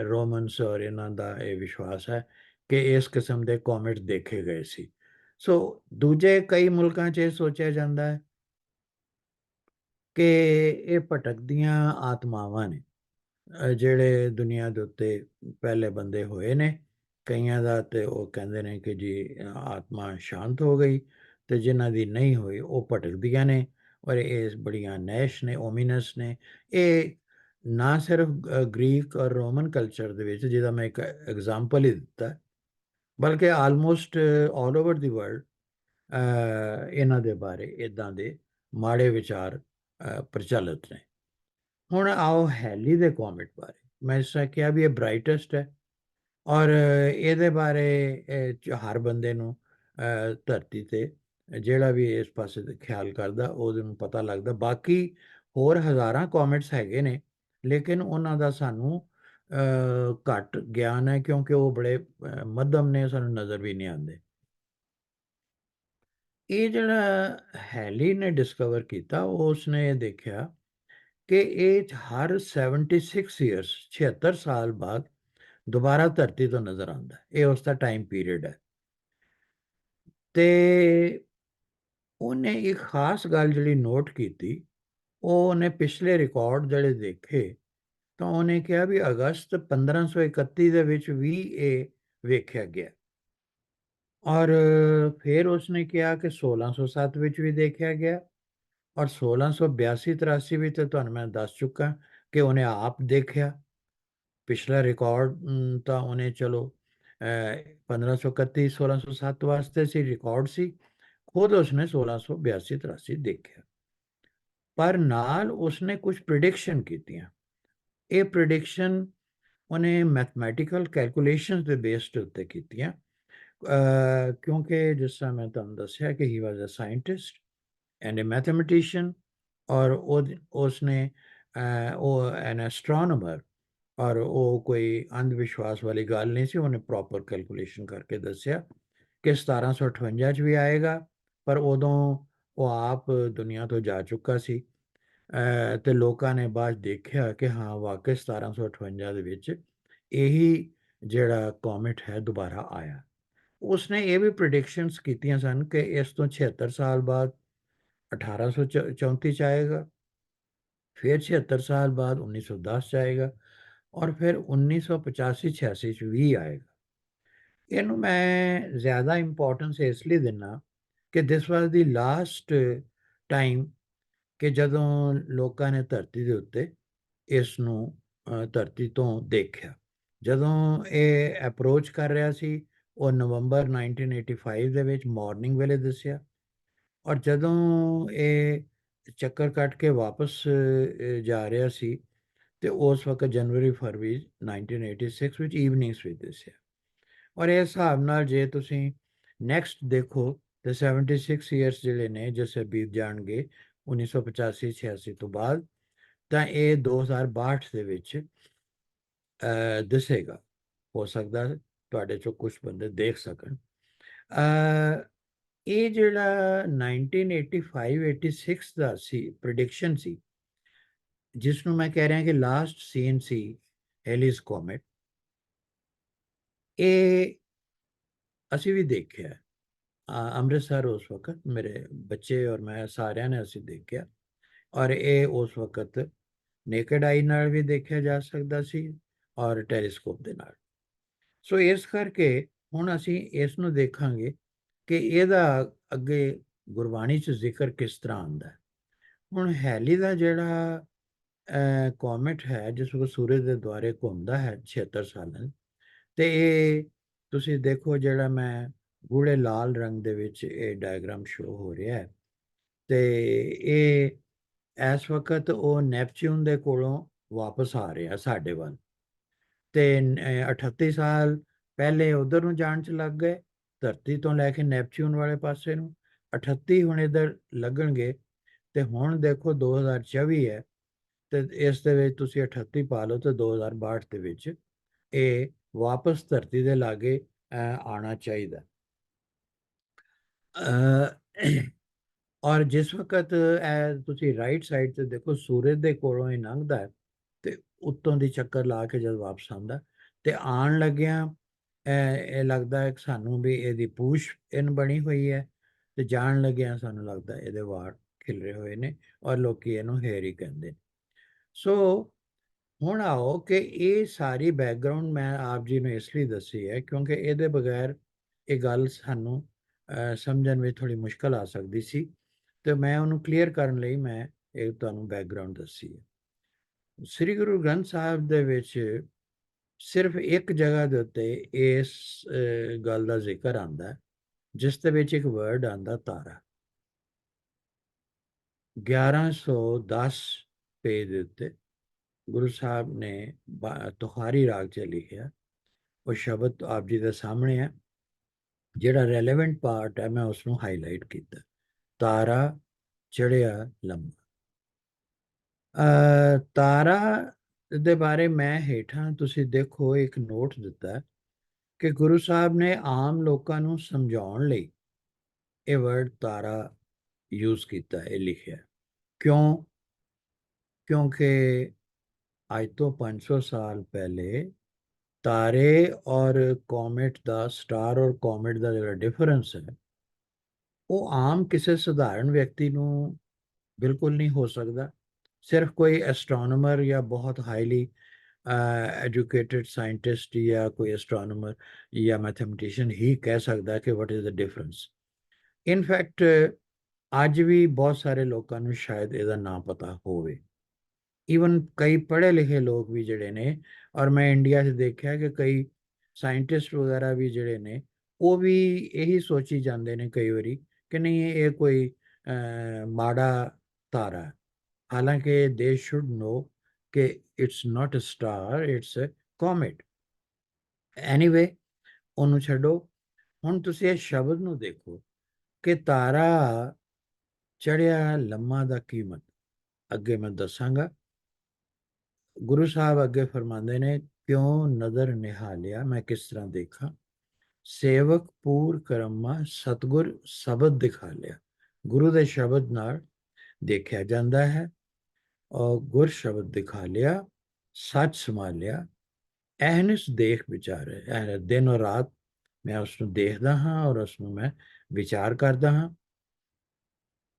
ਰੋਮਨਸ ਔਰ ਇਹਨਾਂ ਦਾ ਇਹ ਵਿਸ਼ਵਾਸ ਹੈ ਕਿ ਇਸ ਕਿਸਮ ਦੇ ਕੋਮੇਟ ਦੇਖੇ ਗਏ ਸੀ। ਸੋ ਦੂਜੇ ਕਈ ਮੁਲਕਾਂ 'ਚ ਇਹ ਸੋਚਿਆ ਜਾਂਦਾ ਹੈ ਕਿ ਇਹ ਭਟਕਦੀਆਂ ਆਤਮਾਵਾਂ ਨੇ, ਜਿਹੜੇ ਦੁਨੀਆ ਦੇ ਉੱਤੇ ਪਹਿਲੇ ਬੰਦੇ ਹੋਏ ਨੇ। ਕਈਆਂ ਦਾ ਤੇ ਉਹ ਕਹਿੰਦੇ ਨੇ ਕਿ ਜੀ ਆਤਮਾ ਸ਼ਾਂਤ ਹੋ ਗਈ, ਤੇ ਜਿਨ੍ਹਾਂ ਦੀ ਨਹੀਂ ਹੋਈ ਉਹ ਭਟਕਦੀਆਂ ਨੇ। ਔਰ ਇਹ ਬੜੀਆਂ ਨੈਸ਼ ਨੇ, ਓਮੀਨਸ ਨੇ। ਇਹ ਨਾ ਸਿਰਫ ਗ੍ਰੀਕ ਔਰ ਰੋਮਨ ਕਲਚਰ ਦੇ ਵਿੱਚ, ਜਿਹਦਾ ਮੈਂ ਇੱਕ ਐਗਜ਼ਾਮਪਲ ਹੀ ਦਿੱਤਾ, ਬਲਕਿ ਆਲਮੋਸਟ ਆਲ ਓਵਰ ਦੀ ਵਰਲਡ ਇਹਨਾਂ ਦੇ ਬਾਰੇ ਇੱਦਾਂ ਦੇ ਮਾੜੇ ਵਿਚਾਰ ਪ੍ਰਚਲਿਤ ਨੇ। ਹੁਣ ਆਓ ਹੈਲੀ ਦੇ ਕੋਮੇਟ ਬਾਰੇ। ਮੈਂ ਇਸ ਤਰ੍ਹਾਂ ਕਿਹਾ ਵੀ ਇਹ ਬ੍ਰਾਈਟੈਸਟ ਹੈ, ਔਰ ਇਹਦੇ ਬਾਰੇ ਹਰ ਬੰਦੇ ਨੂੰ ਧਰਤੀ 'ਤੇ ਜਿਹੜਾ ਵੀ ਇਸ ਪਾਸੇ ਦਾ ਖਿਆਲ ਕਰਦਾ ਉਹਦੇ ਨੂੰ ਪਤਾ ਲੱਗਦਾ। ਬਾਕੀ ਹੋਰ ਹਜ਼ਾਰਾਂ ਕੋਮੇਟਸ ਹੈਗੇ ਨੇ, ਲੇਕਿਨ ਉਹਨਾਂ ਦਾ ਸਾਨੂੰ ਘੱਟ ਗਿਆਨ ਹੈ, ਕਿਉਂਕਿ ਉਹ ਬੜੇ ਮੱਧਮ ਨੇ, ਸਾਨੂੰ ਨਜ਼ਰ ਵੀ ਨਹੀਂ ਆਉਂਦੇ। ਇਹ ਜਿਹੜਾ ਹੈਲੀ ਨੇ ਡਿਸਕਵਰ ਕੀਤਾ, ਉਸਨੇ ਇਹ ਦੇਖਿਆ ਕਿ ਇਹ ਹਰ 76 ਈਅਰਸ, 76 ਸਾਲ ਬਾਅਦ ਦੁਬਾਰਾ ਧਰਤੀ ਤੋਂ ਨਜ਼ਰ ਆਉਂਦਾ। ਇਹ ਉਸ ਦਾ ਟਾਈਮ ਪੀਰੀਅਡ ਹੈ। ਤੇ ਉਹਨੇ ਇੱਕ ਖਾਸ ਗੱਲ ਜਿਹੜੀ ਨੋਟ ਕੀਤੀ, ਉਹਨੇ ਪਿਛਲੇ ਰਿਕਾਰਡ ਜਿਹੜੇ ਦੇਖੇ, ਤਾਂ ਉਹਨੇ ਕਿਹਾ ਵੀ ਅਗਸਤ 1531 ਦੇ ਵਿੱਚ ਵੀ ਇਹ ਵੇਖਿਆ ਗਿਆ। ਔਰ ਫਿਰ ਉਸਨੇ ਕਿਹਾ ਕਿ 1607 ਵਿੱਚ ਵੀ ਦੇਖਿਆ ਗਿਆ, ਔਰ 1682-83 ਵਿੱਚ ਤਾਂ ਤੁਹਾਨੂੰ ਮੈਂ ਦੱਸ ਚੁੱਕਾ ਕਿ ਉਹਨੇ ਆਪ ਦੇਖਿਆ। ਪਿਛਲਾ ਰਿਕਾਰਡ ਤਾਂ ਉਹਨੇ ਚਲੋ 1531 1607 ਵਾਸਤੇ ਸੀ, ਰਿਕਾਰਡ ਸੀ। ਖੁਦ ਉਸਨੇ 1682-83 ਦੇਖਿਆ। ਪਰ ਨਾਲ ਉਸਨੇ ਕੁਝ ਪ੍ਰਿਡਿਕਸ਼ਨ ਕੀਤੀਆਂ। ਇਹ ਪ੍ਰਿਡਿਕਸ਼ਨ ਉਹਨੇ ਮੈਥਮੈਟੀਕਲ ਕੈਲਕੂਲੇਸ਼ਨ ਦੇ ਬੇਸ ਦੇ ਉੱਤੇ ਕੀਤੀਆਂ, ਕਿਉਂਕਿ ਜਿਸ ਤਰ੍ਹਾਂ ਮੈਂ ਤੁਹਾਨੂੰ ਦੱਸਿਆ ਕਿ ਹੀ ਵਾਜ਼ a scientist and a mathematician, ਔਰ ਉਸਨੇ ਉਹ ਐਨ ਐਸਟ੍ਰੋਨੋਮਰ, ਔਰ ਉਹ ਕੋਈ ਅੰਧ ਵਿਸ਼ਵਾਸ ਵਾਲੀ ਗੱਲ ਨਹੀਂ ਸੀ। ਉਹਨੇ ਪ੍ਰੋਪਰ ਕੈਲਕੂਲੇਸ਼ਨ ਕਰਕੇ ਦੱਸਿਆ ਕਿ 1758 'ਚ ਵੀ ਆਏਗਾ, ਪਰ ਉਦੋਂ ਉਹ ਆਪ ਦੁਨੀਆ ਤੋਂ ਜਾ ਚੁੱਕਾ ਸੀ। ਤੇ ਲੋਕਾਂ ਨੇ ਬਾਅਦ ਦੇਖਿਆ ਕਿ ਹਾਂ ਵਾਕਈ 1758 ਦੇ ਵਿੱਚ ਇਹੀ ਜਿਹੜਾ ਕੋਮੇਟ ਹੈ ਦੁਬਾਰਾ ਆਇਆ। ਉਸਨੇ ਇਹ ਵੀ ਪ੍ਰੈਡਿਕਸ਼ਨਸ ਕੀਤੀਆਂ ਸਨ ਕਿ ਇਸ ਤੋਂ 76 ਸਾਲ ਬਾਅਦ 1834 'ਚ ਆਏਗਾ, फिर 76 साल बाद 1910 ਚ ਆਏਗਾ, ਔਰ ਫਿਰ 1985-86 ਚ ਵੀ ਆਏਗਾ। ਇਹਨੂੰ ਮੈਂ ਜ਼ਿਆਦਾ ਇੰਪੋਰਟੈਂਸ ਇਸ ਲਈ ਦਿੰਦਾ ਕਿ ਦਿਸ ਵਾਸ ਦੀ ਲਾਸਟ ਟਾਈਮ ਕਿ ਜਦੋਂ ਲੋਕਾਂ ਨੇ ਧਰਤੀ ਦੇ ਉੱਤੇ ਇਸ ਨੂੰ ਧਰਤੀ ਤੋਂ ਦੇਖਿਆ। ਜਦੋਂ ਇਹ ਅਪਰੋਚ ਕਰ ਰਿਹਾ ਸੀ, ਉਹ ਨਵੰਬਰ 1985 ਦੇ ਵਿੱਚ ਮਾਰਨਿੰਗ ਵੇਲੇ ਦੱਸਿਆ, ਔਰ ਜਦੋਂ ਇਹ ਚੱਕਰ ਕੱਟ ਕੇ ਵਾਪਸ ਜਾ ਰਿਹਾ ਸੀ, ਤੇ ਉਸ ਵਕਤ ਜਨਵਰੀ ਫਰਵਰੀ 1986 ਵਿੱਚ ਈਵਨਿੰਗਸ ਵਿੱਚ ਦੱਸਿਆ। ਔਰ ਇਸ ਹਿਸਾਬ ਨਾਲ ਜੇ ਤੁਸੀਂ ਨੈਕਸਟ ਦੇਖੋ ਤੇ 76 ਈਅਰਸ ਜਿਹੜੇ ਨੇ ਜਿਸੇ ਬੀਤ ਜਾਣਗੇ 1985-86 ਤੋਂ ਬਾਅਦ, ਤਾਂ ਇਹ 2062 ਦੇ ਵਿੱਚ ਦਿਸੇਗਾ। ਹੋ ਸਕਦਾ ਤੁਹਾਡੇ ਚੋਂ ਕੁਝ ਬੰਦੇ ਦੇਖ ਸਕਣ। ਇਹ ਜਿਹੜਾ 1985-86 ਦਾ ਸੀ ਪ੍ਰੈਡਿਕਸ਼ਨ ਸੀ, ਜਿਸ ਨੂੰ ਮੈਂ ਕਹਿ ਰਿਹਾ ਕਿ ਲਾਸਟ ਸੀਨ ਸੀ ਹੈਲੀਜ਼ ਕੋਮੇਟ, ਇਹ ਅਸੀਂ ਵੀ ਦੇਖਿਆ ਅੰਮ੍ਰਿਤਸਰ ਉਸ ਵਕਤ ਮੇਰੇ ਬੱਚੇ ਔਰ ਮੈਂ ਸਾਰਿਆਂ ਨੇ ਅਸੀਂ ਦੇਖਿਆ, ਔਰ ਇਹ ਉਸ ਵਕਤ ਨੇਕਡ ਆਈ ਨਾਲ ਵੀ ਦੇਖਿਆ ਜਾ ਸਕਦਾ ਸੀ ਔਰ ਟੈਲੀਸਕੋਪ ਦੇ ਨਾਲ। ਸੋ ਇਸ ਕਰਕੇ ਹੁਣ ਅਸੀਂ ਇਸ ਨੂੰ ਦੇਖਾਂਗੇ ਕਿ ਇਹਦਾ ਅੱਗੇ ਗੁਰਬਾਣੀ 'ਚ ਜ਼ਿਕਰ ਕਿਸ ਤਰ੍ਹਾਂ ਆਉਂਦਾ ਹੈ। ਹੁਣ ਹੈਲੀ ਦਾ ਜਿਹੜਾ ਕੋਮੇਟ ਹੈ, ਜਿਸ ਨੂੰ ਸੂਰਜ ਦੇ ਦੁਆਰੇ ਘੁੰਮਦਾ ਹੈ 76 ਸਾਲਾਂ, ਤੇ ਇਹ ਤੁਸੀਂ ਦੇਖੋ ਜਿਹੜਾ ਮੈਂ ਗੂੜੇ ਲਾਲ ਰੰਗ ਦੇ ਵਿੱਚ ਇਹ ਡਾਇਗਰਾਮ ਸ਼ੋ ਹੋ ਰਿਹਾ ਹੈ, ਤੇ ਇਹ ਇਸ ਵਕਤ ਉਹ ਨੈਪਚੂਨ ਦੇ ਕੋਲੋਂ ਵਾਪਸ ਆ ਰਿਹਾ ਸਾਡੇ ਵੱਲ, ਤੇ 38 ਸਾਲ ਪਹਿਲੇ ਉਧਰ ਨੂੰ ਜਾਣ 'ਚ ਲੱਗ ਗਏ, ਧਰਤੀ ਤੋਂ ਲੈ ਕੇ ਨੈਪਚੂਨ ਵਾਲੇ ਪਾਸੇ ਨੂੰ 38 ਹੁਣ ਇੱਧਰ ਲੱਗਣਗੇ, ਤੇ ਹੁਣ ਦੇਖੋ 2024 ਹੈ, ਤੇ ਇਸ ਦੇ ਵਿੱਚ ਤੁਸੀਂ 38 ਪਾ ਲਓ ਤੇ 2062 ਦੇ ਵਿੱਚ ਇਹ ਵਾਪਸ ਧਰਤੀ ਦੇ ਲਾਗੇ ਆਉਣਾ ਚਾਹੀਦਾ। ਔਰ ਜਿਸ ਵਕਤ ਤੁਸੀਂ ਰਾਈਟ ਸਾਈਡ ਤੇ ਦੇਖੋ ਸੂਰਜ ਦੇ ਕੋਲੋਂ ਇਹ ਲੰਘਦਾ ਹੈ, ਤੇ ਉੱਤੋਂ ਦੀ ਚੱਕਰ ਲਾ ਕੇ ਜਦ ਵਾਪਸ ਆਉਂਦਾ, ਤੇ ਆਉਣ ਲੱਗਿਆ ਇਹ ਲੱਗਦਾ ਹੈ ਕਿ ਸਾਨੂੰ ਵੀ ਇਹਦੀ ਪੂਛ ਇਨ ਬਣੀ ਹੋਈ ਹੈ, ਤੇ ਜਾਣ ਲੱਗਿਆ ਸਾਨੂੰ ਲੱਗਦਾ ਇਹਦੇ ਵਾਲ ਖਿਲਰੇ ਹੋਏ ਨੇ, ਔਰ ਲੋਕੀ ਇਹਨੂੰ ਹੇਅਰ ਹੀ ਕਹਿੰਦੇ ਨੇ। ਸੋ ਹੁਣ ਆਓ ਕਿ ਇਹ ਸਾਰੀ ਬੈਕਗਰਾਉਂਡ ਮੈਂ ਆਪ ਜੀ ਨੂੰ ਇਸ ਲਈ ਦੱਸੀ ਹੈ ਕਿਉਂਕਿ ਇਹਦੇ ਬਗੈਰ ਇਹ ਗੱਲ ਸਾਨੂੰ ਸਮਝਣ ਵਿੱਚ ਥੋੜੀ ਮੁਸ਼ਕਲ ਆ ਸਕਦੀ ਸੀ, ਤੇ ਮੈਂ ਉਹਨੂੰ ਕਲੀਅਰ ਕਰਨ ਲਈ ਮੈਂ ਇਹ ਤੁਹਾਨੂੰ ਬੈਕਗਰਾਉਂਡ ਦੱਸੀ ਹੈ। ਸ੍ਰੀ ਗੁਰੂ ਗ੍ਰੰਥ ਸਾਹਿਬ ਦੇ ਵਿੱਚ ਸਿਰਫ ਇੱਕ ਜਗ੍ਹਾ ਦੇ ਉੱਤੇ ਇਸ ਗੱਲ ਦਾ ਜ਼ਿਕਰ ਆਉਂਦਾ ਹੈ, ਜਿਸ ਦੇ ਵਿੱਚ ਇੱਕ ਵਰਡ ਆਉਂਦਾ ਤਾਰਾ। 1110 ਪੇਜ ਦੇ ਉੱਤੇ ਗੁਰੂ ਸਾਹਿਬ ਨੇ ਤੁਖਾਰੀ ਰਾਗ 'ਚ ਲਿਖਿਆ, ਉਹ ਸ਼ਬਦ ਆਪ ਜੀ ਦੇ ਸਾਹਮਣੇ ਹੈ। ਜਿਹੜਾ ਰੈਲੇਵੈਂਟ ਪਾਰਟ ਹੈ ਮੈਂ ਉਸ ਨੂੰ ਹਾਈਲਾਈਟ ਕੀਤਾ, ਤਾਰਾ ਚੜਿਆ ਲੰਮਾ। ਤਾਰਾ ਦੇ ਬਾਰੇ ਮੈਂ ਹੇਠਾਂ ਤੁਸੀਂ ਦੇਖੋ ਇੱਕ ਨੋਟ ਦਿੱਤਾ ਕਿ ਗੁਰੂ ਸਾਹਿਬ ਨੇ ਆਮ ਲੋਕਾਂ ਨੂੰ ਸਮਝਾਉਣ ਲਈ ਇਹ ਵਰਡ ਤਾਰਾ ਯੂਜ਼ ਕੀਤਾ ਹੈ, ਲਿਖਿਆ। ਕਿਉਂ? ਕਿਉਂਕਿ ਅੱਜ ਤੋਂ 500 ਸਾਲ ਪਹਿਲੇ ਤਾਰੇ ਔਰ ਕੋਮੇਟ ਦਾ, ਸਟਾਰ ਔਰ ਕੋਮੇਟ ਦਾ ਜਿਹੜਾ ਡਿਫਰੈਂਸ ਹੈ, ਉਹ ਆਮ ਕਿਸੇ ਸਧਾਰਨ ਵਿਅਕਤੀ ਨੂੰ ਬਿਲਕੁਲ ਨਹੀਂ ਹੋ ਸਕਦਾ। ਸਿਰਫ ਕੋਈ ਐਸਟ੍ਰੋਨੋਮਰ ਜਾਂ ਬਹੁਤ ਹਾਈਲੀ ਐਜੂਕੇਟਿਡ ਸਾਇੰਟਿਸਟ ਜਾਂ ਕੋਈ ਐਸਟ੍ਰੋਨੋਮਰ ਜਾਂ ਮੈਥਮੈਟੀਸ਼ੀਅਨ ਹੀ ਕਹਿ ਸਕਦਾ ਕਿ what is the difference. In fact ਅੱਜ ਵੀ ਬਹੁਤ ਸਾਰੇ ਲੋਕਾਂ ਨੂੰ ਸ਼ਾਇਦ ਇਹਦਾ ਨਾ ਪਤਾ ਹੋਵੇ। ਈਵਨ ਕਈ ਪੜ੍ਹੇ ਲਿਖੇ ਲੋਕ ਵੀ ਜਿਹੜੇ ਨੇ, ਔਰ ਮੈਂ ਇੰਡੀਆ 'ਚ ਦੇਖਿਆ ਕਿ ਕਈ ਸਾਇੰਟਿਸਟ ਵਗੈਰਾ ਵੀ ਜਿਹੜੇ ਨੇ, ਉਹ ਵੀ ਇਹੀ ਸੋਚੀ ਜਾਂਦੇ ਨੇ ਕਈ ਵਾਰੀ ਕਿ ਨਹੀਂ ਇਹ ਕੋਈ ਮਾੜਾ ਤਾਰਾ, ਹਾਲਾਂਕਿ ਦੇ ਸ਼ੁੱਡ ਨੋ ਕਿ it's not a star, it's a comet. Anyway ਉਹਨੂੰ ਛੱਡੋ, ਹੁਣ ਤੁਸੀਂ ਇਹ ਸ਼ਬਦ ਨੂੰ ਦੇਖੋ ਕਿ ਤਾਰਾ ਚੜਿਆ ਲੰਮਾ ਦਾ ਕੀਮਤ ਅੱਗੇ ਮੈਂ ਦੱਸਾਂਗਾ। ਗੁਰੂ ਸਾਹਿਬ ਅੱਗੇ ਫਰਮਾਉਂਦੇ ਨੇ, ਕਿਉਂ ਨਜ਼ਰ ਨਿਹਾਲਿਆ ਮੈਂ ਕਿਸ ਤਰ੍ਹਾਂ ਦੇਖਾਂ, ਸੇਵਕ ਪੂਰ ਕਰਮਾ ਸਤਗੁਰ ਸ਼ਬਦ ਦਿਖਾ ਲਿਆ। ਗੁਰੂ ਦੇ ਸ਼ਬਦ ਨਾਲ ਦੇਖਿਆ ਜਾਂਦਾ ਹੈ, ਔਰ ਗੁਰ ਸ਼ਬਦ ਦਿਖਾ ਲਿਆ, ਸੱਚ ਸਮਾ ਲਿਆ। ਅਹਨਿਸ ਦੇਖ ਵਿਚਾਰ, ਦਿਨ ਔਰ ਰਾਤ ਮੈਂ ਉਸ ਨੂੰ ਦੇਖਦਾ ਹਾਂ ਔਰ ਉਸ ਨੂੰ ਮੈਂ ਵਿਚਾਰ ਕਰਦਾ ਹਾਂ।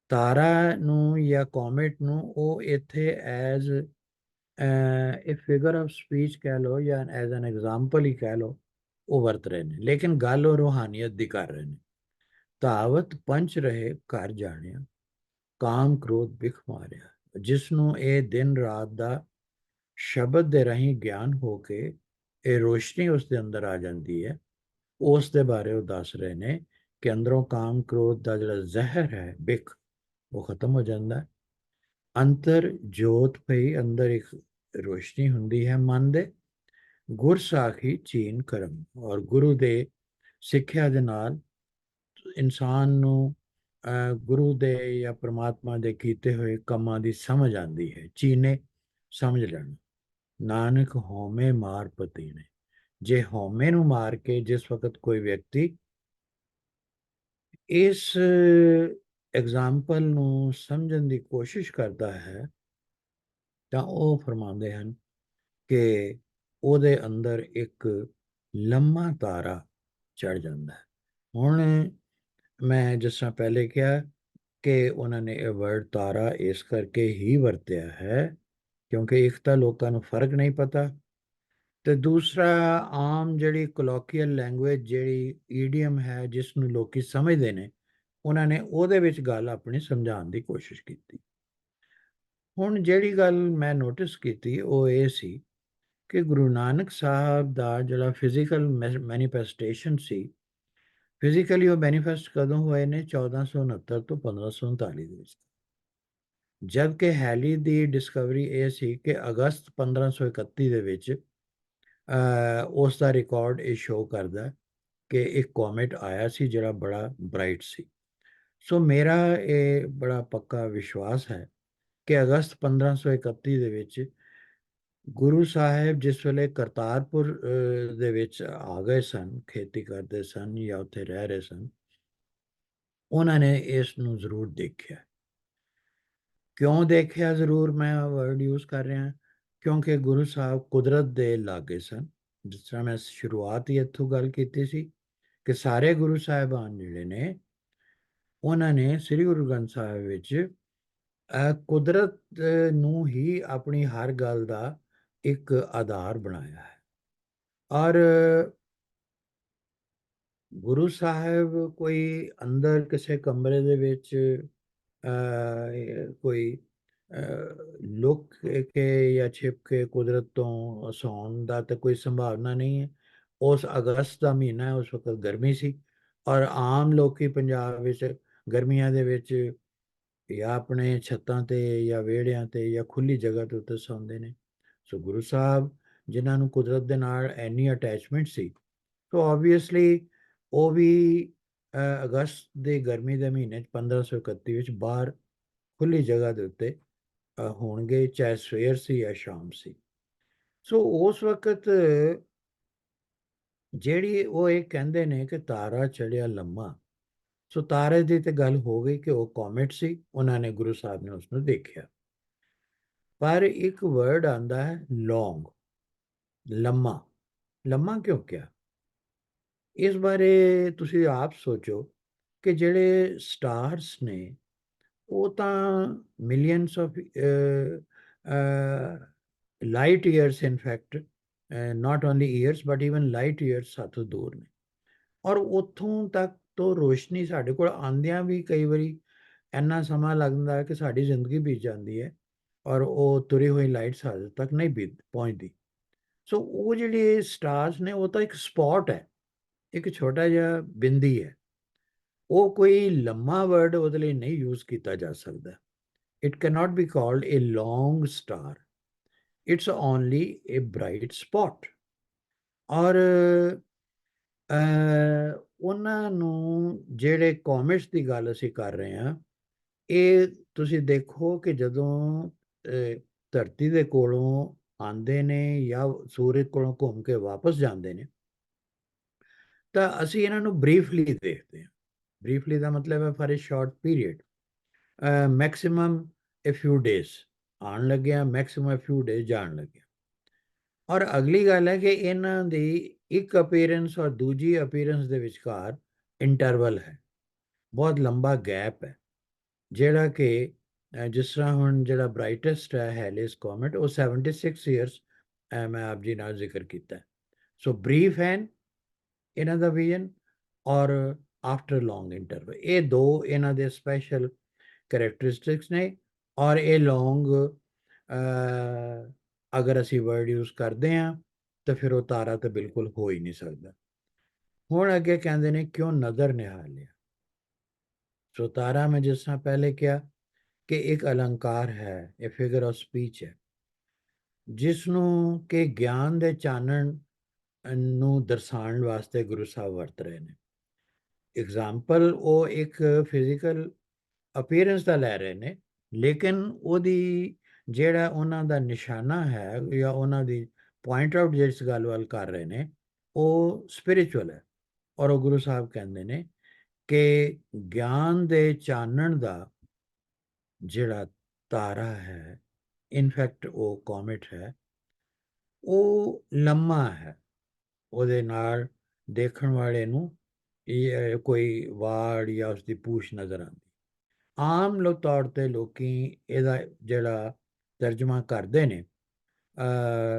ਤਾਰਾ ਨੂੰ ਜਾਂ ਕੋਮੇਟ ਨੂੰ ਉਹ ਇੱਥੇ ਐਜ਼ ਇਹ ਫਿਗਰ ਆਫ ਸਪੀਚ ਕਹਿ ਲਓ ਜਾਂ ਐਜ਼ ਐਨ ਐਗਜ਼ਾਮਪਲ ਹੀ ਕਹਿ ਲਓ, ਉਹ ਵਰਤ ਰਹੇ ਨੇ, ਲੇਕਿਨ ਗੱਲ ਉਹ ਰੂਹਾਨੀਅਤ ਦੀ ਕਰ ਰਹੇ ਨੇ। ਧਾਵਤ ਪੰਚ ਰਹੇ ਘਰ ਜਾਣਿਆ, ਕਾਮ ਕ੍ਰੋਧ ਬਿਖ ਮਾਰਿਆ। ਜਿਸ ਨੂੰ ਇਹ ਦਿਨ ਰਾਤ ਦਾ ਸ਼ਬਦ ਦੇ ਰਾਹੀਂ ਗਿਆਨ ਹੋ ਕੇ ਇਹ ਰੋਸ਼ਨੀ ਉਸ ਦੇ ਅੰਦਰ ਆ ਜਾਂਦੀ ਹੈ, ਉਸ ਦੇ ਬਾਰੇ ਉਹ ਦੱਸ ਰਹੇ ਨੇ ਕਿ ਅੰਦਰੋਂ ਕਾਮ ਕ੍ਰੋਧ ਦਾ ਜਿਹੜਾ ਜ਼ਹਿਰ ਹੈ, ਬਿਖ, ਉਹ ਖਤਮ ਹੋ ਜਾਂਦਾ ਹੈ। ਅੰਤਰ ਜੋਤ ਪਈ, ਅੰਦਰ ਇੱਕ ਰੋਸ਼ਨੀ ਹੁੰਦੀ ਹੈ ਮਨ ਦੇ। ਗੁਰ ਸਾਖੀ ਚੀਨ ਕਰਮ, ਔਰ ਗੁਰੂ ਦੇ ਸਿੱਖਿਆ ਦੇ ਨਾਲ ਇਨਸਾਨ ਨੂੰ ਗੁਰੂ ਦੇ ਜਾਂ ਪ੍ਰਮਾਤਮਾ ਦੇ ਕੀਤੇ ਹੋਏ ਕੰਮਾਂ ਦੀ ਸਮਝ ਆਉਂਦੀ ਹੈ। ਚੀਨੇ, ਸਮਝ ਲੈਣਾ। ਨਾਨਕ ਹਉਮੈ ਮਾਰ ਪਤੀ ਨੇ, ਜੇ ਹਉਮੈ ਨੂੰ ਮਾਰ ਕੇ ਜਿਸ ਵਕਤ ਕੋਈ ਵਿਅਕਤੀ ਇਸ ਐਗਜ਼ਾਮਪਲ ਨੂੰ ਸਮਝਣ ਦੀ ਕੋਸ਼ਿਸ਼ ਕਰਦਾ ਹੈ, ਤਾਂ ਉਹ ਫਰਮਾਉਂਦੇ ਹਨ ਕਿ ਉਹਦੇ ਅੰਦਰ ਇੱਕ ਲੰਮਾ ਤਾਰਾ ਚੜ ਜਾਂਦਾ ਹੈ। ਹੁਣ ਮੈਂ ਜਿਸ ਤਰ੍ਹਾਂ ਪਹਿਲੇ ਕਿਹਾ ਕਿ ਉਹਨਾਂ ਨੇ ਇਹ ਵਰਡ ਤਾਰਾ ਇਸ ਕਰਕੇ ਹੀ ਵਰਤਿਆ ਹੈ ਕਿਉਂਕਿ ਇੱਕ ਤਾਂ ਲੋਕਾਂ ਨੂੰ ਫਰਕ ਨਹੀਂ ਪਤਾ, ਤੇ ਦੂਸਰਾ ਆਮ ਜਿਹੜੀ ਕੋਲੋਕੀਅਲ ਲੈਂਗੁਏਜ, ਜਿਹੜੀ ਈਡੀਅਮ ਹੈ ਜਿਸ ਨੂੰ ਲੋਕੀ ਸਮਝਦੇ ਨੇ, ਉਹਨਾਂ ਨੇ ਉਹਦੇ ਵਿੱਚ ਗੱਲ ਆਪਣੀ ਸਮਝਾਉਣ ਦੀ ਕੋਸ਼ਿਸ਼ ਕੀਤੀ। ਹੁਣ ਜਿਹੜੀ ਗੱਲ ਮੈਂ ਨੋਟਿਸ ਕੀਤੀ ਉਹ ਇਹ ਸੀ ਕਿ ਗੁਰੂ ਨਾਨਕ ਸਾਹਿਬ ਦਾ ਜਿਹੜਾ ਫਿਜ਼ੀਕਲ ਮੈਨੀਫੈਸਟੇਸ਼ਨ ਸੀ, ਫਿਜ਼ੀਕਲੀ ਉਹ ਮੈਨੀਫੈਸਟ ਕਦੋਂ ਹੋਏ ਨੇ? 1469 ਤੋਂ 1539 ਦੇ ਵਿੱਚ। ਜਦ ਕਿ ਹੈਲੀ ਦੀ ਡਿਸਕਵਰੀ ਇਹ ਸੀ ਕਿ ਅਗਸਤ 1531 ਦੇ ਵਿੱਚ ਉਸ ਦਾ ਰਿਕਾਰਡ ਇਹ ਸ਼ੋਅ ਕਰਦਾ ਕਿ ਇੱਕ ਕੋਮੇਟ ਆਇਆ ਸੀ ਜਿਹੜਾ ਬੜਾ ਬ੍ਰਾਈਟ ਸੀ। ਸੋ ਮੇਰਾ ਇਹ ਬੜਾ ਪੱਕਾ ਵਿਸ਼ਵਾਸ ਹੈ ਕਿ ਅਗਸਤ 1531 ਦੇ ਵਿੱਚ ਗੁਰੂ ਸਾਹਿਬ ਜਿਸ ਵੇਲੇ ਕਰਤਾਰਪੁਰ ਦੇ ਵਿੱਚ ਆ ਗਏ ਸਨ, ਖੇਤੀ ਕਰਦੇ ਸਨ ਜਾਂ ਉੱਥੇ ਰਹਿ ਰਹੇ ਸਨ, ਉਹਨਾਂ ਨੇ ਇਸ ਨੂੰ ਜ਼ਰੂਰ ਦੇਖਿਆ। ਕਿਉਂ ਦੇਖਿਆ ਜ਼ਰੂਰ ਮੈਂ ਵਰਡ ਯੂਜ਼ ਕਰ ਰਿਹਾ? ਕਿਉਂਕਿ ਗੁਰੂ ਸਾਹਿਬ ਕੁਦਰਤ ਦੇ ਲਾਗੇ ਸਨ। ਜਿਸ ਤਰ੍ਹਾਂ ਮੈਂ ਸ਼ੁਰੂਆਤ ਹੀ ਇੱਥੋਂ ਗੱਲ ਕੀਤੀ ਸੀ ਕਿ ਸਾਰੇ ਗੁਰੂ ਸਾਹਿਬਾਨ ਜਿਹੜੇ ਨੇ, ਉਹਨਾਂ ਨੇ ਸ੍ਰੀ ਗੁਰੂ ਗ੍ਰੰਥ ਸਾਹਿਬ ਵਿੱਚ ਕੁਦਰਤ ਨੂੰ ਹੀ ਆਪਣੀ ਹਰ ਗੱਲ ਦਾ ਇੱਕ ਆਧਾਰ ਬਣਾਇਆ ਹੈ। ਔਰ ਗੁਰੂ ਸਾਹਿਬ ਕੋਈ ਅੰਦਰ ਕਿਸੇ ਕਮਰੇ ਦੇ ਵਿੱਚ ਕੋਈ ਲੁਕ ਕੇ ਜਾਂ ਛਿਪ ਕੇ ਕੁਦਰਤ ਤੋਂ ਸੌਣ ਦਾ ਤਾਂ ਕੋਈ ਸੰਭਾਵਨਾ ਨਹੀਂ ਹੈ। ਉਸ ਅਗਸਤ ਦਾ ਮਹੀਨਾ ਹੈ, ਉਸ ਵਕਤ ਗਰਮੀ ਸੀ, ਔਰ ਆਮ ਲੋਕੀ ਪੰਜਾਬ ਵਿੱਚ ਗਰਮੀਆਂ ਦੇ ਵਿੱਚ ਜਾਂ ਆਪਣੇ ਛੱਤਾਂ ਤੇ ਜਾਂ ਵਿਹੜਿਆਂ ਤੇ ਜਾਂ ਖੁੱਲੀ ਜਗ੍ਹਾ ਦੇ ਉੱਤੇ ਸੌਂਦੇ ਨੇ। ਸੋ ਗੁਰੂ ਸਾਹਿਬ ਜਿਨ੍ਹਾਂ ਨੂੰ ਕੁਦਰਤ ਦੇ ਨਾਲ ਇੰਨੀ ਅਟੈਚਮੈਂਟ ਸੀ, ਸੋ ਆਬਵੀਅਸਲੀ ਉਹ ਵੀ ਅਗਸਤ ਦੇ ਗਰਮੀ ਦੇ ਮਹੀਨੇ 'ਚ 1531 ਵਿੱਚ ਬਾਹਰ ਖੁੱਲੀ ਜਗ੍ਹਾ ਦੇ ਉੱਤੇ ਹੋਣਗੇ, ਚਾਹੇ ਸਵੇਰ ਸੀ ਜਾਂ ਸ਼ਾਮ ਸੀ। ਸੋ ਉਸ ਵਕਤ ਜਿਹੜੀ ਉਹ ਇਹ ਕਹਿੰਦੇ ਨੇ ਕਿ ਤਾਰਾ ਚੜਿਆ ਲੰਮਾ, ਸੋ ਤਾਰੇ ਦੀ ਤੇ ਗੱਲ ਹੋ ਗਈ ਕਿ ਉਹ ਕੋਮੇਟ ਸੀ, ਉਹਨਾਂ ਨੇ ਗੁਰੂ ਸਾਹਿਬ ਨੇ ਉਸ ਨੂੰ ਦੇਖਿਆ। ਪਰ ਇੱਕ ਵਰਡ ਆਂਦਾ ਹੈ ਲੌਂਗ, ਲੰਮਾ। ਲੰਮਾ ਕਿਉਂ ਕਿਹਾ? ਇਸ ਬਾਰੇ ਤੁਸੀਂ ਆਪ ਸੋਚੋ ਕਿ ਜਿਹੜੇ ਸਟਾਰਸ ਨੇ ਉਹ ਤਾਂ millions of light years, in fact not only years but even light years ਸਾਥੋਂ ਦੂਰ ਨੇ, ਔਰ ਉੱਥੋਂ ਤੱਕ ਤੋਂ ਰੋਸ਼ਨੀ ਸਾਡੇ ਕੋਲ ਆਉਂਦਿਆਂ ਵੀ ਕਈ ਵਾਰੀ ਇੰਨਾ ਸਮਾਂ ਲੱਗਦਾ ਹੈ ਕਿ ਸਾਡੀ ਜ਼ਿੰਦਗੀ ਬੀਤ ਜਾਂਦੀ ਹੈ ਔਰ ਉਹ ਤੁਰੀ ਹੋਈ ਲਾਈਟ ਸਾਡੇ ਤੱਕ ਨਹੀਂ ਪਹੁੰਚਦੀ। ਸੋ ਉਹ ਜਿਹੜੇ ਸਟਾਰਸ ਨੇ ਉਹ ਤਾਂ ਇੱਕ ਸਪੌਟ ਹੈ, ਇੱਕ ਛੋਟਾ ਜਿਹਾ ਬਿੰਦੀ ਹੈ। ਉਹ ਕੋਈ ਲੰਮਾ ਵਰਡ ਉਹਦੇ ਲਈ ਨਹੀਂ ਯੂਜ਼ ਕੀਤਾ ਜਾ ਸਕਦਾ। It can not be called a long star, it's only a bright spot. ਔਰ ਉਹਨਾਂ ਨੂੰ ਜਿਹੜੇ ਕੋਮੇਟਸ ਦੀ ਗੱਲ ਅਸੀਂ ਕਰ ਰਹੇ ਹਾਂ, ਇਹ ਤੁਸੀਂ ਦੇਖੋ ਕਿ ਜਦੋਂ ਧਰਤੀ ਦੇ ਕੋਲੋਂ ਆਉਂਦੇ ਨੇ ਜਾਂ ਸੂਰਜ ਕੋਲੋਂ ਘੁੰਮ ਕੇ ਵਾਪਸ ਜਾਂਦੇ ਨੇ, ਤਾਂ ਅਸੀਂ ਇਹਨਾਂ ਨੂੰ ਬਰੀਫਲੀ ਦੇਖਦੇ ਹਾਂ। ਬਰੀਫਲੀ ਦਾ ਮਤਲਬ ਹੈ for A short period, maximum A ਫਿਊ days ਆਉਣ ਲੱਗਿਆ, ਮੈਕਸਿਮਮ ਏ ਫਿਊ ਡੇਜ਼ ਜਾਣ ਲੱਗਿਆ। ਔਰ ਅਗਲੀ ਗੱਲ ਹੈ ਕਿ ਇਹਨਾਂ ਦੀ ਇੱਕ ਅਪੀਅਰੈਂਸ ਔਰ ਦੂਜੀ ਅਪੀਅਰੈਂਸ ਦੇ ਵਿਚਕਾਰ ਇੰਟਰਵਲ ਹੈ, ਬਹੁਤ ਲੰਬਾ ਗੈਪ ਹੈ। ਜਿਹੜਾ ਕਿ ਜਿਸ ਤਰ੍ਹਾਂ ਹੁਣ ਜਿਹੜਾ ਬ੍ਰਾਈਟੈਸਟ ਹੈ ਹੈਲਿਸ ਕੋਮੇਟ, ਉਹ 76 ਈਅਰਸ ਮੈਂ ਆਪ ਜੀ ਨਾਲ ਜ਼ਿਕਰ ਕੀਤਾ। ਸੋ ਬਰੀਫ ਐਨ ਇਹਨਾਂ ਦਾ ਵਿਜ਼ਨ ਔਰ ਆਫਟਰ ਲੌਂਗ ਇੰਟਰਵਲ, ਇਹ ਦੋ ਇਹਨਾਂ ਦੇ ਸਪੈਸ਼ਲ ਕਰੈਕਟਰਿਸਟਿਕਸ ਨੇ। ਔਰ ਇਹ ਲੌਂਗ ਅਗਰ ਅਸੀਂ ਵਰਡ ਯੂਜ਼ ਕਰਦੇ ਹਾਂ ਤਾਂ ਫਿਰ ਉਹ ਤਾਰਾ ਤਾਂ ਬਿਲਕੁਲ ਹੋ ਹੀ ਨਹੀਂ ਸਕਦਾ। ਹੁਣ ਅੱਗੇ ਕਹਿੰਦੇ ਨੇ ਕਿਉਂ ਨਜ਼ਰ ਨਿਹਾਲਿਆ। ਸੋ ਤਾਰਾ ਮੈਂ ਜਿਸ ਤਰ੍ਹਾਂ ਪਹਿਲੇ ਕਿਹਾ ਕਿ ਇੱਕ ਅਲੰਕਾਰ ਹੈ, ਇਹ ਫਿਗਰ ਆਫ ਸਪੀਚ ਹੈ, ਜਿਸ ਨੂੰ ਕਿ ਗਿਆਨ ਦੇ ਚਾਨਣ ਨੂੰ ਦਰਸਾਉਣ ਵਾਸਤੇ ਗੁਰੂ ਸਾਹਿਬ ਵਰਤ ਰਹੇ ਨੇ। ਐਗਜ਼ਾਮਪਲ ਉਹ ਇੱਕ ਫਿਜ਼ੀਕਲ ਅਪੀਅਰੈਂਸ ਦਾ ਲੈ ਰਹੇ ਨੇ, ਲੇਕਿਨ ਉਹਦੀ ਜਿਹੜਾ ਉਹਨਾਂ ਦਾ ਨਿਸ਼ਾਨਾ ਹੈ ਜਾਂ ਉਹਨਾਂ ਦੀ ਪੁਆਇੰਟ ਆਊਟ ਜਿਸ ਗੱਲ ਵੱਲ ਕਰ ਰਹੇ ਨੇ ਉਹ ਸਪਿਰਿਚੁਅਲ ਹੈ। ਔਰ ਉਹ ਗੁਰੂ ਸਾਹਿਬ ਕਹਿੰਦੇ ਨੇ ਕਿ ਗਿਆਨ ਦੇ ਚਾਨਣ ਦਾ ਜਿਹੜਾ ਤਾਰਾ ਹੈ, ਇਨਫੈਕਟ ਉਹ ਕੋਮੇਟ ਹੈ, ਉਹ ਲੰਮਾ ਹੈ। ਉਹਦੇ ਨਾਲ ਦੇਖਣ ਵਾਲੇ ਨੂੰ ਕੋਈ ਵਾੜ ਜਾਂ ਉਸਦੀ ਪੂਛ ਨਜ਼ਰ ਆਉਂਦੀ। ਆਮ ਤੌਰ 'ਤੇ ਲੋਕੀ ਇਹਦਾ ਜਿਹੜਾ ਤਰਜਮਾ ਕਰਦੇ ਨੇ,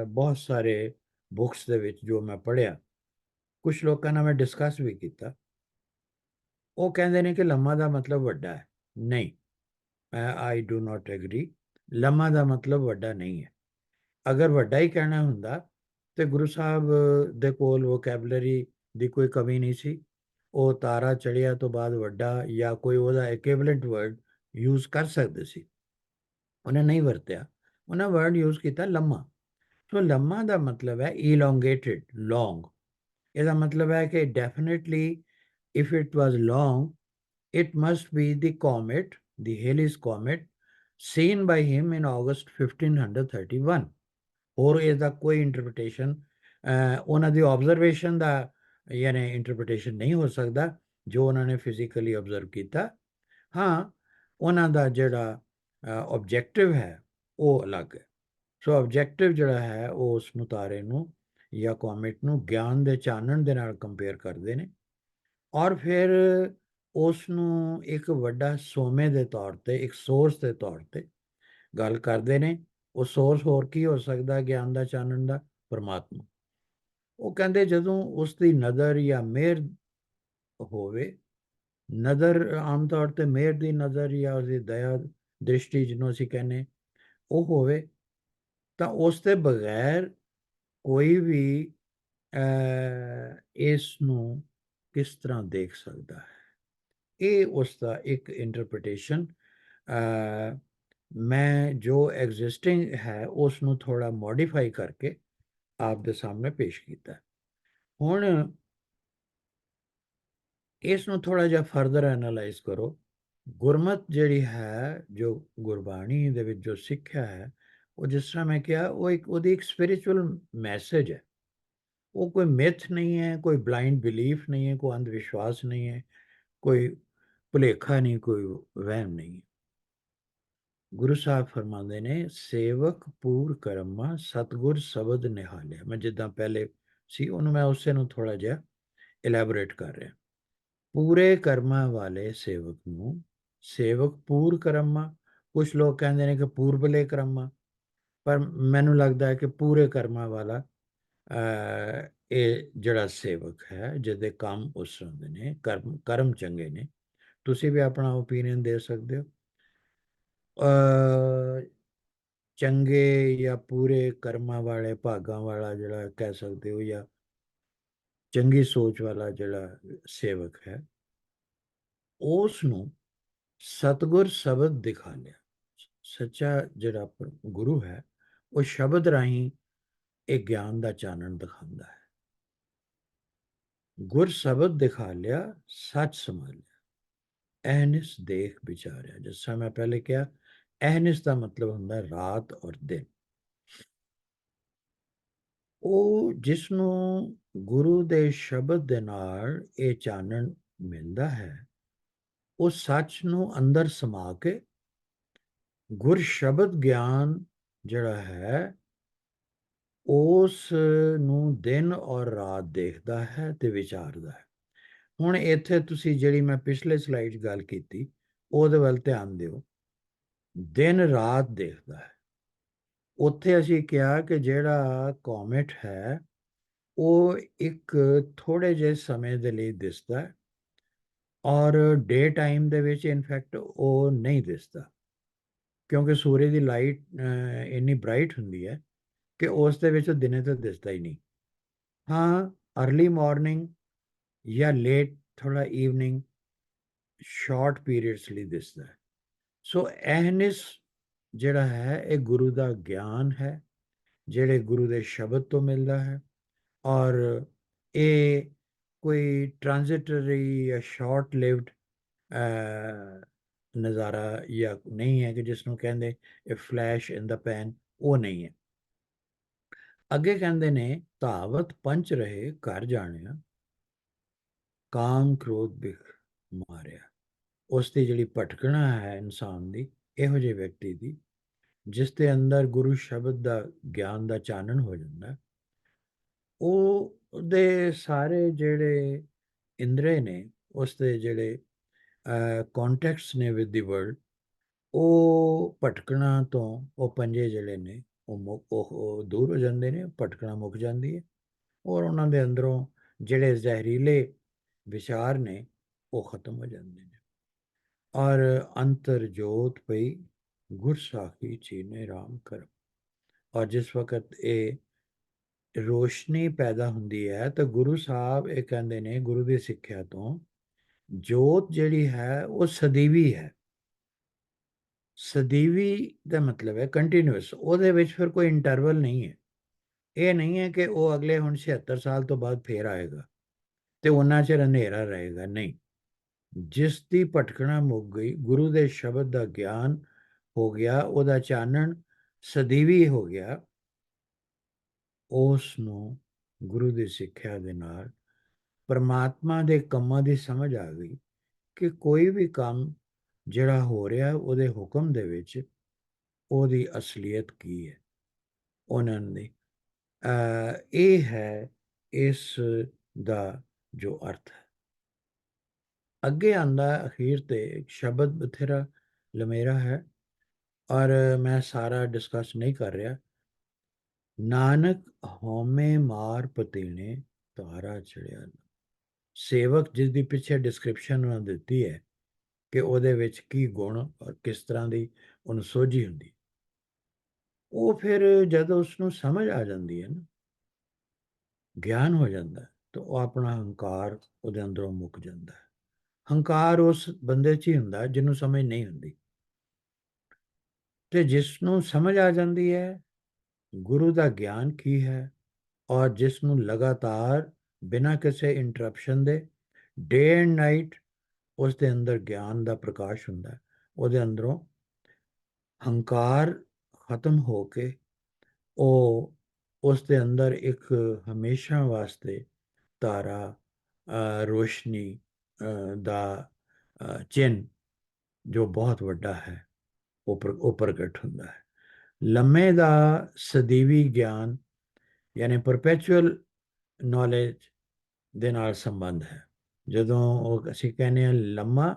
ਬਹੁਤ ਸਾਰੇ ਬੁੱਕਸ ਦੇ ਵਿੱਚ ਜੋ ਮੈਂ ਪੜ੍ਹਿਆ, ਕੁਛ ਲੋਕਾਂ ਨਾਲ ਮੈਂ ਡਿਸਕਸ ਵੀ ਕੀਤਾ, ਉਹ ਕਹਿੰਦੇ ਨੇ ਕਿ ਲੰਮਾ ਦਾ ਮਤਲਬ ਵੱਡਾ ਹੈ। ਨਹੀਂ, ਆਈ ਡੂ ਨਾਟ ਐਗਰੀ। ਲੰਮਾ ਦਾ ਮਤਲਬ ਵੱਡਾ ਨਹੀਂ ਹੈ। ਅਗਰ ਵੱਡਾ ਹੀ ਕਹਿਣਾ ਹੁੰਦਾ ਤੇ ਗੁਰੂ ਸਾਹਿਬ ਦੇ ਕੋਲ ਵੋਕੈਬਲਰੀ ਦੀ ਕੋਈ ਕਮੀ ਨਹੀਂ ਸੀ। ਉਹ ਤਾਰਾ ਚੜ੍ਹਿਆ ਤੋਂ ਬਾਅਦ ਵੱਡਾ ਜਾਂ ਕੋਈ ਉਹਦਾ ਇਕੁਇਵਲੈਂਟ ਵਰਡ ਯੂਜ਼ ਕਰ ਸਕਦੇ ਸੀ, ਉਹਨੇ ਨਹੀਂ ਵਰਤਿਆ। ਉਹਨਾਂ ਵਰਡ ਯੂਜ਼ ਕੀਤਾ ਲੰਮਾ। ਸੋ ਲੰਮਾ ਦਾ ਮਤਲਬ ਹੈ ਇਲੋਂਗੇਟਿਡ, ਲੌਂਗ। ਇਹਦਾ ਮਤਲਬ ਹੈ ਕਿ definitely if it was long, it must be the comet, the Halley's comet, seen by him in August 1531. ਹੋਰ ਇਹਦਾ ਕੋਈ ਇੰਟਰਪ੍ਰੀਟੇਸ਼ਨ ਉਹਨਾਂ ਦੀ ਆਬਜ਼ਰਵੇਸ਼ਨ ਦਾ ਯਾਨੀ ਇੰਟਰਪ੍ਰੀਟੇਸ਼ਨ ਨਹੀਂ ਹੋ ਸਕਦਾ ਜੋ ਉਹਨਾਂ ਨੇ ਫਿਜ਼ੀਕਲੀ ਆਬਜ਼ਰਵ ਕੀਤਾ। ਹਾਂ, ਉਹਨਾਂ ਦਾ ਜਿਹੜਾ ਆਬਜੈਕਟਿਵ ਹੈ ਉਹ ਅਲੱਗ ਹੈ। ਸੋ ਆਬਜੈਕਟਿਵ ਜਿਹੜਾ ਹੈ ਉਹ ਉਸ ਨੂੰ ਤਾਰੇ ਨੂੰ ਜਾਂ ਕੋਮੇਟ ਨੂੰ ਗਿਆਨ ਦੇ ਚਾਨਣ ਦੇ ਨਾਲ ਕੰਪੇਅਰ ਕਰਦੇ ਨੇ, ਔਰ ਫਿਰ ਉਸ ਨੂੰ ਇੱਕ ਵੱਡਾ ਸੋਮੇ ਦੇ ਤੌਰ 'ਤੇ, ਇੱਕ ਸੋਰਸ ਦੇ ਤੌਰ 'ਤੇ ਗੱਲ ਕਰਦੇ ਨੇ। ਉਹ ਸੋਰਸ ਹੋਰ ਕੀ ਹੋ ਸਕਦਾ ਗਿਆਨ ਦਾ ਚਾਨਣ ਦਾ? ਪਰਮਾਤਮਾ। ਉਹ ਕਹਿੰਦੇ ਜਦੋਂ ਉਸ ਦੀ ਨਜ਼ਰ ਜਾਂ ਮਿਹਰ ਹੋਵੇ, ਨਜ਼ਰ ਆਮ ਤੌਰ 'ਤੇ ਮਿਹਰ ਦੀ ਨਜ਼ਰ ਜਾਂ ਉਸਦੀ ਦਇਆ ਦ੍ਰਿਸ਼ਟੀ ਜਿਹਨੂੰ ਅਸੀਂ ਕਹਿੰਦੇ, ਉਹ ਹੋਵੇ ਤਾਂ ਉਸ ਦੇ ਬਗੈਰ ਕੋਈ ਵੀ ਇਸ ਨੂੰ ਕਿਸ ਤਰ੍ਹਾਂ ਦੇਖ ਸਕਦਾ ਹੈ। ਇਹ ਉਸ ਦਾ ਇੱਕ ਇੰਟਰਪ੍ਰੀਟੇਸ਼ਨ ਮੈਂ ਜੋ ਐਗਜ਼ਿਸਟਿੰਗ ਹੈ ਉਸ ਨੂੰ ਥੋੜ੍ਹਾ ਮੋਡੀਫਾਈ ਕਰਕੇ ਆਪ ਦੇ ਸਾਹਮਣੇ ਪੇਸ਼ ਕੀਤਾ। ਹੁਣ ਇਸ ਨੂੰ ਥੋੜ੍ਹਾ ਜਿਹਾ ਫਰਦਰ ਐਨਾਲਾਈਜ਼ ਕਰੋ। ਗੁਰਮਤ ਜਿਹੜੀ ਹੈ, ਜੋ ਗੁਰਬਾਣੀ ਦੇ ਵਿੱਚ ਜੋ ਸਿੱਖਿਆ ਹੈ, ਉਹ ਜਿਸ ਤਰ੍ਹਾਂ ਮੈਂ ਕਿਹਾ ਉਹ ਉਹਦੀ ਇੱਕ ਸਪਿਰਿਚੁਅਲ ਮੈਸੇਜ ਹੈ। ਉਹ ਕੋਈ ਮਿਥ ਨਹੀਂ ਹੈ, ਕੋਈ ਬਲਾਈਂਡ ਬਿਲੀਫ ਨਹੀਂ ਹੈ, ਕੋਈ ਅੰਧ ਵਿਸ਼ਵਾਸ ਨਹੀਂ ਹੈ, ਕੋਈ ਭੁਲੇਖਾ ਨਹੀਂ, ਕੋਈ ਵਹਿਮ ਨਹੀਂ। ਗੁਰੂ ਸਾਹਿਬ ਫਰਮਾਉਂਦੇ ਨੇ ਸੇਵਕ ਪੂਰ ਕਰਮਾ ਸਤਗੁਰ ਸ਼ਬਦ ਨਿਹਾਲਿਆ। ਮੈਂ ਜਿੱਦਾਂ ਪਹਿਲੇ ਸੀ ਉਹਨੂੰ ਮੈਂ ਉਸੇ ਨੂੰ ਥੋੜ੍ਹਾ ਜਿਹਾ ਇਲੈਬੋਰੇਟ ਕਰ ਰਿਹਾ। ਪੂਰੇ ਕਰਮਾਂ ਵਾਲੇ ਸੇਵਕ ਨੂੰ ਸੇਵਕ ਪੂਰ ਕਰਮਾ, ਕੁਛ ਲੋਕ ਕਹਿੰਦੇ ਨੇ ਕਿ ਪੂਰਬਲੇ ਕਰਮਾ, ਪਰ ਮੈਨੂੰ ਲੱਗਦਾ ਹੈ ਕਿ ਪੂਰੇ ਕਰਮਾਂ ਵਾਲਾ ਇਹ ਜਿਹੜਾ ਸੇਵਕ ਹੈ ਜਿਹਦੇ ਕੰਮ ਉਸ ਹੁੰਦੇ ਨੇ, ਕਰਮ ਚੰਗੇ ਨੇ। ਤੁਸੀਂ ਵੀ ਆਪਣਾ ਓਪੀਨੀਅਨ ਦੇ ਸਕਦੇ ਹੋ। ਚੰਗੇ ਜਾਂ ਪੂਰੇ ਕਰਮਾਂ ਵਾਲੇ, ਭਾਗਾਂ ਵਾਲਾ ਜਿਹੜਾ ਕਹਿ ਸਕਦੇ ਹੋ, ਜਾਂ ਚੰਗੀ ਸੋਚ ਵਾਲਾ ਜਿਹੜਾ ਸੇਵਕ ਹੈ, ਉਸ ਨੂੰ ਸਤਗੁਰ ਸ਼ਬਦ ਦਿਖਾ ਲਿਆ। ਸੱਚਾ ਜਿਹੜਾ ਗੁਰੂ ਹੈ ਉਹ ਸ਼ਬਦ ਰਾਹੀਂ ਇਹ ਗਿਆਨ ਦਾ ਚਾਨਣ ਦਿਖਾਉਂਦਾ ਹੈ। ਗੁਰ ਸ਼ਬਦ ਦਿਖਾ ਲਿਆ, ਸੱਚ ਸਮਝ ਲਿਆ, ਅਹਨਿਸ ਦੇਖ ਵਿਚਾਰਿਆ। ਜਿਸ ਤਰ੍ਹਾਂ ਮੈਂ ਪਹਿਲੇ ਕਿਹਾ, ਅਹਨਿਸ ਦਾ ਮਤਲਬ ਹੁੰਦਾ ਰਾਤ ਔਰ ਦਿਨ। ਉਹ ਜਿਸ ਨੂੰ ਗੁਰੂ ਦੇ ਸ਼ਬਦ ਦੇ ਨਾਲ ਇਹ ਚਾਨਣ ਮਿਲਦਾ ਹੈ, ਉਹ ਸੱਚ ਨੂੰ ਅੰਦਰ ਸਮਾ ਕੇ ਗੁਰ ਸ਼ਬਦ ਗਿਆਨ ਜਿਹੜਾ ਹੈ ਉਸ ਨੂੰ ਦਿਨ ਔਰ ਰਾਤ ਦੇਖਦਾ ਹੈ ਤੇ ਵਿਚਾਰਦਾ ਹੈ। ਹੁਣ ਇੱਥੇ ਤੁਸੀਂ ਜਿਹੜੀ ਮੈਂ ਪਿਛਲੇ ਸਲਾਈਡ 'ਚ ਗੱਲ ਕੀਤੀ ਉਹਦੇ ਵੱਲ ਧਿਆਨ ਦਿਓ। ਦਿਨ ਰਾਤ ਦੇਖਦਾ ਹੈ। ਉੱਥੇ ਅਸੀਂ ਕਿਹਾ ਕਿ ਜਿਹੜਾ ਕੋਮੇਟ ਹੈ ਉਹ ਇੱਕ ਥੋੜ੍ਹੇ ਜਿਹੇ ਸਮੇਂ ਦੇ ਲਈ ਦਿਸਦਾ ਹੈ, ਔਰ ਡੇ ਟਾਈਮ ਦੇ ਵਿੱਚ ਇਨਫੈਕਟ ਉਹ ਨਹੀਂ ਦਿਸਦਾ, ਕਿਉਂਕਿ ਸੂਰਜ ਦੀ ਲਾਈਟ ਇੰਨੀ ਬ੍ਰਾਈਟ ਹੁੰਦੀ ਹੈ ਕਿ ਉਸ ਦੇ ਵਿੱਚ ਉਹ ਦਿਨੇ ਤਾਂ ਦਿਸਦਾ ਹੀ ਨਹੀਂ। ਹਾਂ, ਅਰਲੀ ਮਾਰਨਿੰਗ ਜਾਂ ਲੇਟ ਥੋੜਾ ਈਵਨਿੰਗ ਸ਼ਾਰਟ ਪੀਰੀਅਡਸ ਲਈ ਦਿਸਦਾ ਹੈ। ਸੋ ਐਹਨਿਸ ਜਿਹੜਾ ਹੈ ਇਹ ਗੁਰੂ ਦਾ ਗਿਆਨ ਹੈ, ਜਿਹੜੇ ਗੁਰੂ ਦੇ ਸ਼ਬਦ ਤੋਂ ਮਿਲਦਾ ਹੈ, ਔਰ ਇਹ ਕੋਈ ਟ੍ਰਾਂਜ਼ਿਟਰੀ ਜਾਂ ਸ਼ਾਰਟ ਲਿਵਡ ਨਜ਼ਾਰਾ ਜਾਂ ਨਹੀਂ ਹੈ ਕਿ ਜਿਸ ਨੂੰ ਕਹਿੰਦੇ ਇਹ ਫਲੈਸ਼ ਇਨ ਦਾ ਪੈਨ, ਉਹ ਨਹੀਂ ਹੈ। ਅੱਗੇ ਕਹਿੰਦੇ ਨੇ ਧਾਵਤ ਪੰਚ ਰਹੇ ਘਰ ਜਾਣਿਆ, ਕਾਮ ਕ੍ਰੋਧ ਬਿਖ ਮਾਰਿਆ। ਉਸ ਦੀ ਜਿਹੜੀ ਭਟਕਣਾ ਹੈ ਇਨਸਾਨ ਦੀ, ਇਹੋ ਜਿਹੇ ਵਿਅਕਤੀ ਦੀ ਜਿਸ ਦੇ ਅੰਦਰ ਗੁਰੂ ਸ਼ਬਦ ਦਾ ਗਿਆਨ ਦਾ ਚਾਨਣ ਹੋ ਜਾਂਦਾ, ਉਹਦੇ ਸਾਰੇ ਜਿਹੜੇ ਇੰਦਰੇ ਨੇ, ਉਸ ਦੇ ਜਿਹੜੇ ਕੌਂਟੈਕਟਸ ਨੇ ਵਿਦ ਦੀ ਵਰਲਡ, ਉਹ ਭਟਕਣਾ ਤੋਂ ਉਹ ਪੰਜੇ ਜਿਹੜੇ ਨੇ ਉਹ ਦੂਰ ਹੋ ਜਾਂਦੇ ਨੇ, ਭਟਕਣਾ ਮੁੱਕ ਜਾਂਦੀ ਹੈ, ਔਰ ਉਹਨਾਂ ਦੇ ਅੰਦਰੋਂ ਜਿਹੜੇ ਜ਼ਹਿਰੀਲੇ ਵਿਚਾਰ ਨੇ ਉਹ ਖਤਮ ਹੋ ਜਾਂਦੇ ਨੇ। ਔਰ ਅੰਤਰ ਜੋਤ ਪਈ ਗੁਰ ਸਾਖੀ ਚੀਨੇ ਰਾਮ ਕਰਮ। ਔਰ ਜਿਸ ਵਕਤ ਇਹ ਰੋਸ਼ਨੀ ਪੈਦਾ ਹੁੰਦੀ ਹੈ ਤਾਂ ਗੁਰੂ ਸਾਹਿਬ ਇਹ ਕਹਿੰਦੇ ਨੇ ਗੁਰੂ ਦੀ ਸਿੱਖਿਆ ਤੋਂ, ਜੋਤ ਜਿਹੜੀ ਹੈ ਉਹ ਸਦੀਵੀ ਹੈ। ਸਦੀਵੀ ਦਾ ਮਤਲਬ ਹੈ ਕੰਟੀਨਿਊਸ, ਉਹਦੇ ਵਿੱਚ ਫਿਰ ਕੋਈ ਇੰਟਰਵਲ ਨਹੀਂ ਹੈ। ਇਹ ਨਹੀਂ ਹੈ ਕਿ ਉਹ ਅਗਲੇ ਹੁਣ 76 ਸਾਲ ਤੋਂ ਬਾਅਦ ਫੇਰ ਆਏਗਾ ਤੇ ਉਹਨਾਂ ਚਿਰ ਹਨੇਰਾ ਰਹੇਗਾ, ਨਹੀਂ। ਜਿਸ ਦੀ ਭਟਕਣਾ ਮੁੱਕ ਗਈ, ਗੁਰੂ ਦੇ ਸ਼ਬਦ ਦਾ ਗਿਆਨ ਹੋ ਗਿਆ, ਉਹਦਾ ਚਾਨਣ ਸਦੀਵੀ ਹੋ ਗਿਆ, ਉਸ ਨੂੰ ਗੁਰੂ ਦੀ ਸਿੱਖਿਆ ਦੇ ਨਾਲ ਪਰਮਾਤਮਾ ਦੇ ਕੰਮਾਂ ਦੀ ਸਮਝ ਆ ਗਈ ਕਿ ਕੋਈ ਵੀ ਕੰਮ ਜਿਹੜਾ ਹੋ ਰਿਹਾ ਉਹਦੇ ਹੁਕਮ ਦੇ ਵਿੱਚ ਉਹਦੀ ਅਸਲੀਅਤ ਕੀ ਹੈ। ਉਹਨਾਂ ਨੇ ਇਹ ਹੈ ਇਸ ਦਾ ਜੋ ਅਰਥ ਹੈ। ਅੱਗੇ ਆਂਦਾ ਅਖੀਰ ਤੇ ਇੱਕ ਸ਼ਬਦ ਬਥੇਰਾ ਲਮੇਰਾ ਹੈ, ਔਰ ਮੈਂ ਸਾਰਾ ਡਿਸਕਸ ਨਹੀਂ ਕਰ ਰਿਹਾ। ਨਾਨਕ ਹਉਮੈ ਮਾਰ ਪਤੀਣੇ ਤਾਰਾ ਚੜਿਆ। ਸੇਵਕ ਜਿਸ ਦੀ ਪਿੱਛੇ ਡਿਸਕ੍ਰਿਪਸ਼ਨ ਉਹਨਾਂ ਦਿੱਤੀ ਹੈ ਕਿ ਉਹਦੇ ਵਿੱਚ ਕੀ ਗੁਣ ਔਰ ਕਿਸ ਤਰ੍ਹਾਂ ਦੀ ਉਹਨੂੰ ਸੋਝੀ ਹੁੰਦੀ, ਉਹ ਫਿਰ ਜਦੋਂ ਉਸਨੂੰ ਸਮਝ ਆ ਜਾਂਦੀ ਹੈ ਨਾ, ਗਿਆਨ ਹੋ ਜਾਂਦਾ, ਤਾਂ ਉਹ ਆਪਣਾ ਹੰਕਾਰ ਉਹਦੇ ਅੰਦਰੋਂ ਮੁੱਕ ਜਾਂਦਾ ਹੈ। ਹੰਕਾਰ ਉਸ ਬੰਦੇ 'ਚ ਹੀ ਹੁੰਦਾ ਜਿਹਨੂੰ ਸਮਝ ਨਹੀਂ ਹੁੰਦੀ, ਤੇ ਜਿਸ ਨੂੰ ਸਮਝ ਆ ਜਾਂਦੀ ਹੈ ਗੁਰੂ ਦਾ ਗਿਆਨ ਕੀ ਹੈ, ਔਰ ਜਿਸ ਨੂੰ ਲਗਾਤਾਰ ਬਿਨਾਂ ਕਿਸੇ ਇੰਟਰਪਸ਼ਨ ਦੇ ਡੇ ਐਂਡ ਨਾਈਟ ਉਸ ਦੇ ਅੰਦਰ ਗਿਆਨ ਦਾ ਪ੍ਰਕਾਸ਼ ਹੁੰਦਾ ਹੈ, ਉਹਦੇ ਅੰਦਰੋਂ ਹੰਕਾਰ ਖਤਮ ਹੋ ਕੇ ਉਹ ਉਸ ਦੇ ਅੰਦਰ ਇੱਕ ਹਮੇਸ਼ਾ ਵਾਸਤੇ ਤਾਰਾ, ਰੋਸ਼ਨੀ ਦਾ ਚਿੰਨ੍ਹ ਜੋ ਬਹੁਤ ਵੱਡਾ ਹੈ ਉਹ ਪ੍ਰਗਟ ਹੁੰਦਾ ਹੈ। ਲੰਮੇ ਦਾ ਸਦੀਵੀ ਗਿਆਨ ਯਾਨੀ ਪਰਪੈਚੁਅਲ ਨੌਲੇਜ ਦੇ ਨਾਲ ਸੰਬੰਧ ਹੈ। ਜਦੋਂ ਉਹ ਅਸੀਂ ਕਹਿੰਦੇ ਹਾਂ ਲੰਮਾ,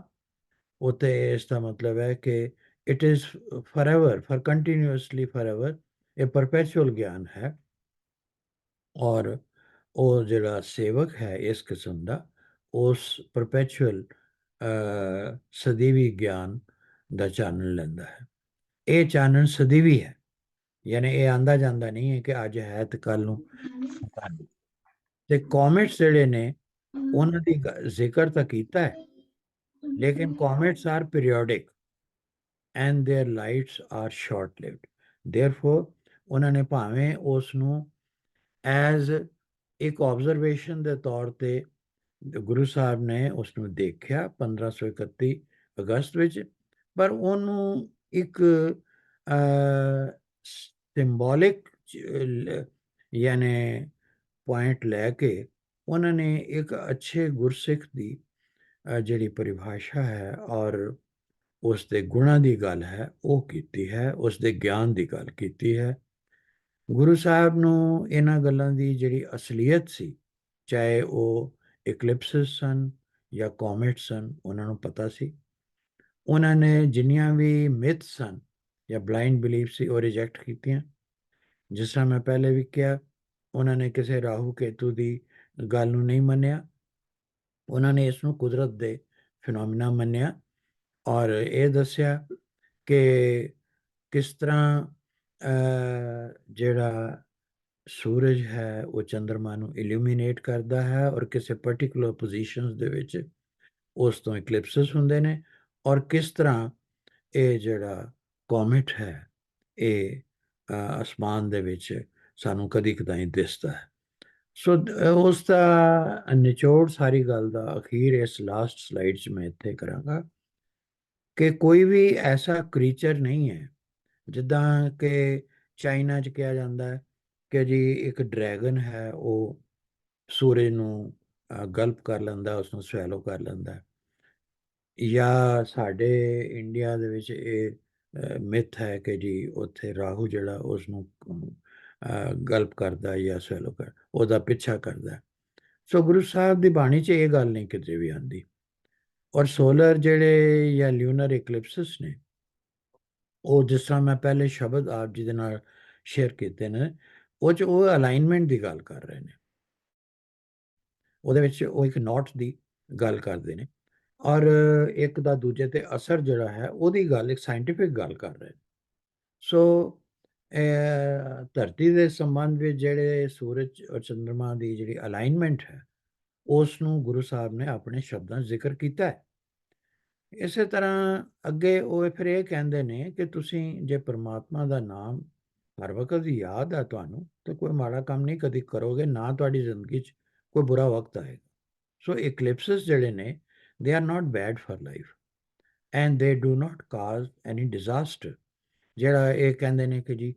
ਉਤੇ ਇਸ ਦਾ ਮਤਲਬ ਹੈ ਕਿ ਇਟ ਇਜ਼ ਫॉरएवर, ਫॉर ਕੰਟੀਨਿਊਸਲੀ ਫॉरएवर, ਇਹ ਪਰਪੈਚੁਅਲ ਗਿਆਨ ਹੈ। ਔਰ ਉਹ ਜਿਹੜਾ ਸੇਵਕ ਹੈ ਇਸ ਕਿਸਮ ਦਾ, ਉਸ ਪਰਪੈਚੁਅਲ ਸਦੀਵੀ ਗਿਆਨ ਦਾ ਚਾਨਣ ਲੈਂਦਾ ਹੈ। ਇਹ ਚਾਨਣ ਸਦੀਵੀ ਹੈ, ਯਾਨੀ ਇਹ ਆਂਦਾ ਜਾਂਦਾ ਨਹੀਂ ਹੈ ਕਿ ਅੱਜ ਹੈ ਤੇ ਕੱਲ ਨੂੰ ਨਹੀਂ। ਤੇ ਕੌਮੇਟਸ ਜਿਹੜੇ ਨੇ ਉਹਨਾਂ ਦੀ ਜ਼ਿਕਰ ਤਾਂ ਕੀਤਾ ਹੈ, ਲੇਕਿਨ comets are periodic and their lights are short lived. Therefore ਉਹਨਾਂ ਨੇ ਭਾਵੇਂ ਉਸ ਨੂੰ ਐਜ਼ ਇੱਕ ਆਬਜ਼ਰਵੇਸ਼ਨ ਦੇ ਤੌਰ ਤੇ ਗੁਰੂ ਸਾਹਿਬ ਨੇ ਉਸ ਨੂੰ ਦੇਖਿਆ 1531 ਅਗਸਤ ਵਿੱਚ, ਪਰ ਉਹਨੂੰ ਇੱਕ ਸਿੰਬੋਲਿਕ ਯਾਨੀ ਪੁਆਇੰਟ ਲੈ ਕੇ ਉਹਨਾਂ ਨੇ ਇੱਕ ਅੱਛੇ ਗੁਰਸਿੱਖ ਦੀ ਜਿਹੜੀ ਪਰਿਭਾਸ਼ਾ ਹੈ ਔਰ ਉਸ ਦੇ ਗੁਣਾਂ ਦੀ ਗੱਲ ਹੈ ਉਹ ਕੀਤੀ ਹੈ, ਉਸ ਦੇ ਗਿਆਨ ਦੀ ਗੱਲ ਕੀਤੀ ਹੈ। ਗੁਰੂ ਸਾਹਿਬ ਨੂੰ ਇਹਨਾਂ ਗੱਲਾਂ ਦੀ ਜਿਹੜੀ ਅਸਲੀਅਤ ਸੀ, ਚਾਹੇ ਉਹ ਇਕਲਿਪਸਿਸ ਸਨ ਜਾਂ ਕੋਮੇਟ ਸਨ, ਉਹਨਾਂ ਨੂੰ ਪਤਾ ਸੀ। ਉਹਨਾਂ ਨੇ ਜਿੰਨੀਆਂ ਵੀ ਮਿਥ ਸਨ ਜਾਂ ਬਲਾਈਂਡ ਬਿਲੀਫ ਸੀ ਉਹ ਰਿਜੈਕਟ ਕੀਤੀਆਂ। ਜਿਸ ਤਰ੍ਹਾਂ ਮੈਂ ਪਹਿਲੇ ਵੀ ਕਿਹਾ, ਉਹਨਾਂ ਨੇ ਕਿਸੇ ਰਾਹੂ ਕੇਤੂ ਦੀ ਗੱਲ ਨੂੰ ਨਹੀਂ ਮੰਨਿਆ, ਉਹਨਾਂ ਨੇ ਇਸ ਨੂੰ ਕੁਦਰਤ ਦੇ ਫਿਨੋਮੀਨਾ ਮੰਨਿਆ ਔਰ ਇਹ ਦੱਸਿਆ ਕਿ ਕਿਸ ਤਰ੍ਹਾਂ ਜਿਹੜਾ ਸੂਰਜ ਹੈ ਉਹ ਚੰਦਰਮਾ ਨੂੰ ਇਲੂਮੀਨੇਟ ਕਰਦਾ ਹੈ ਔਰ ਕਿਸੇ ਪਾਰਟਿਕੂਲਰ ਪੋਜੀਸ਼ਨਸ ਦੇ ਵਿੱਚ ਉਸ ਤੋਂ ਇਕਲਿਪਸਿਸ ਹੁੰਦੇ ਨੇ, ਔਰ ਕਿਸ ਤਰ੍ਹਾਂ ਇਹ ਜਿਹੜਾ ਕੋਮੇਟ ਹੈ ਇਹ ਅਸਮਾਨ ਦੇ ਵਿੱਚ ਸਾਨੂੰ ਕਦੀ ਕਦਾਈ ਦਿਸਦਾ ਹੈ। ਸੋ ਉਸ ਦਾ ਨਿਚੋੜ ਸਾਰੀ ਗੱਲ ਦਾ ਅਖੀਰ ਇਸ ਲਾਸਟ ਸਲਾਈਡ 'ਚ ਮੈਂ ਇੱਥੇ ਕਰਾਂਗਾ ਕਿ ਕੋਈ ਵੀ ਐਸਾ ਕ੍ਰੀਚਰ ਨਹੀਂ ਹੈ, ਜਿੱਦਾਂ ਕਿ ਚਾਈਨਾ 'ਚ ਕਿਹਾ ਜਾਂਦਾ ਹੈ ਕਿ ਜੀ ਇੱਕ ਡਰੈਗਨ ਹੈ ਉਹ ਸੂਰਜ ਨੂੰ ਗਲਪ ਕਰ ਲੈਂਦਾ, ਉਸ ਨੂੰ ਸਵੈਲੋ ਕਰ ਲੈਂਦਾ, ਜਾਂ ਸਾਡੇ ਇੰਡੀਆ ਦੇ ਵਿੱਚ ਇਹ ਮਿਥ ਹੈ ਕਿ ਜੀ ਉੱਥੇ ਰਾਹੂ ਜਿਹੜਾ ਉਸ ਨੂੰ ਗਲਪ ਕਰਦਾ ਜਾਂ ਸਵੈਲੋ ਕਰ ਉਹਦਾ ਪਿੱਛਾ ਕਰਦਾ। ਸੋ ਗੁਰੂ ਸਾਹਿਬ ਦੀ ਬਾਣੀ 'ਚ ਇਹ ਗੱਲ ਨਹੀਂ ਕਿਤੇ ਵੀ ਆਉਂਦੀ। ਔਰ ਸੋਲਰ ਜਿਹੜੇ ਜਾਂ ਲਿਊਨਰ ਇਕਲਿਪਸਿਸ ਨੇ, ਉਹ ਜਿਸ ਤਰ੍ਹਾਂ ਮੈਂ ਪਹਿਲੇ ਸ਼ਬਦ ਆਪ ਜੀ ਦੇ ਨਾਲ ਸ਼ੇਅਰ ਕੀਤੇ ਨੇ, ਉਹ 'ਚ ਉਹ ਅਲਾਈਨਮੈਂਟ ਦੀ ਗੱਲ ਕਰ ਰਹੇ ਨੇ, ਉਹਦੇ ਵਿੱਚ ਉਹ ਇੱਕ ਨੋਟ ਦੀ ਗੱਲ ਕਰਦੇ ਨੇ ਔਰ ਇੱਕ ਦਾ ਦੂਜੇ ਤੇ ਅਸਰ ਜਿਹੜਾ ਹੈ ਉਹਦੀ ਗੱਲ ਇੱਕ ਸਾਇੰਟੀਫਿਕ ਗੱਲ ਕਰ ਰਹੇ ਨੇ। ਸੋ ਧਰਤੀ ਦੇ ਸੰਬੰਧ ਵਿੱਚ ਜਿਹੜੇ ਸੂਰਜ ਔਰ ਚੰਦਰਮਾ ਦੀ ਜਿਹੜੀ ਅਲਾਈਨਮੈਂਟ ਹੈ ਉਸ ਨੂੰ ਗੁਰੂ ਸਾਹਿਬ ਨੇ ਆਪਣੇ ਸ਼ਬਦਾਂ 'ਚ ਜ਼ਿਕਰ ਕੀਤਾ ਹੈ। ਇਸੇ ਤਰ੍ਹਾਂ ਅੱਗੇ ਉਹ ਫਿਰ ਇਹ ਕਹਿੰਦੇ ਨੇ ਕਿ ਤੁਸੀਂ ਜੇ ਪਰਮਾਤਮਾ ਦਾ ਨਾਮ ਹਰ ਵਕਤ ਯਾਦ ਹੈ ਤੁਹਾਨੂੰ, ਤਾਂ ਕੋਈ ਮਾੜਾ ਕੰਮ ਨਹੀਂ ਕਦੀ ਕਰੋਗੇ, ਨਾ ਤੁਹਾਡੀ ਜ਼ਿੰਦਗੀ 'ਚ ਕੋਈ ਬੁਰਾ ਵਕਤ ਆਏਗਾ। ਸੋ ਇਕਲਿਪਸਿਸ ਜਿਹੜੇ ਨੇ they are not bad for life and they do not cause any disaster। ਜਿਹੜਾ ਇਹ ਕਹਿੰਦੇ ਨੇ ਕਿ ਜੀ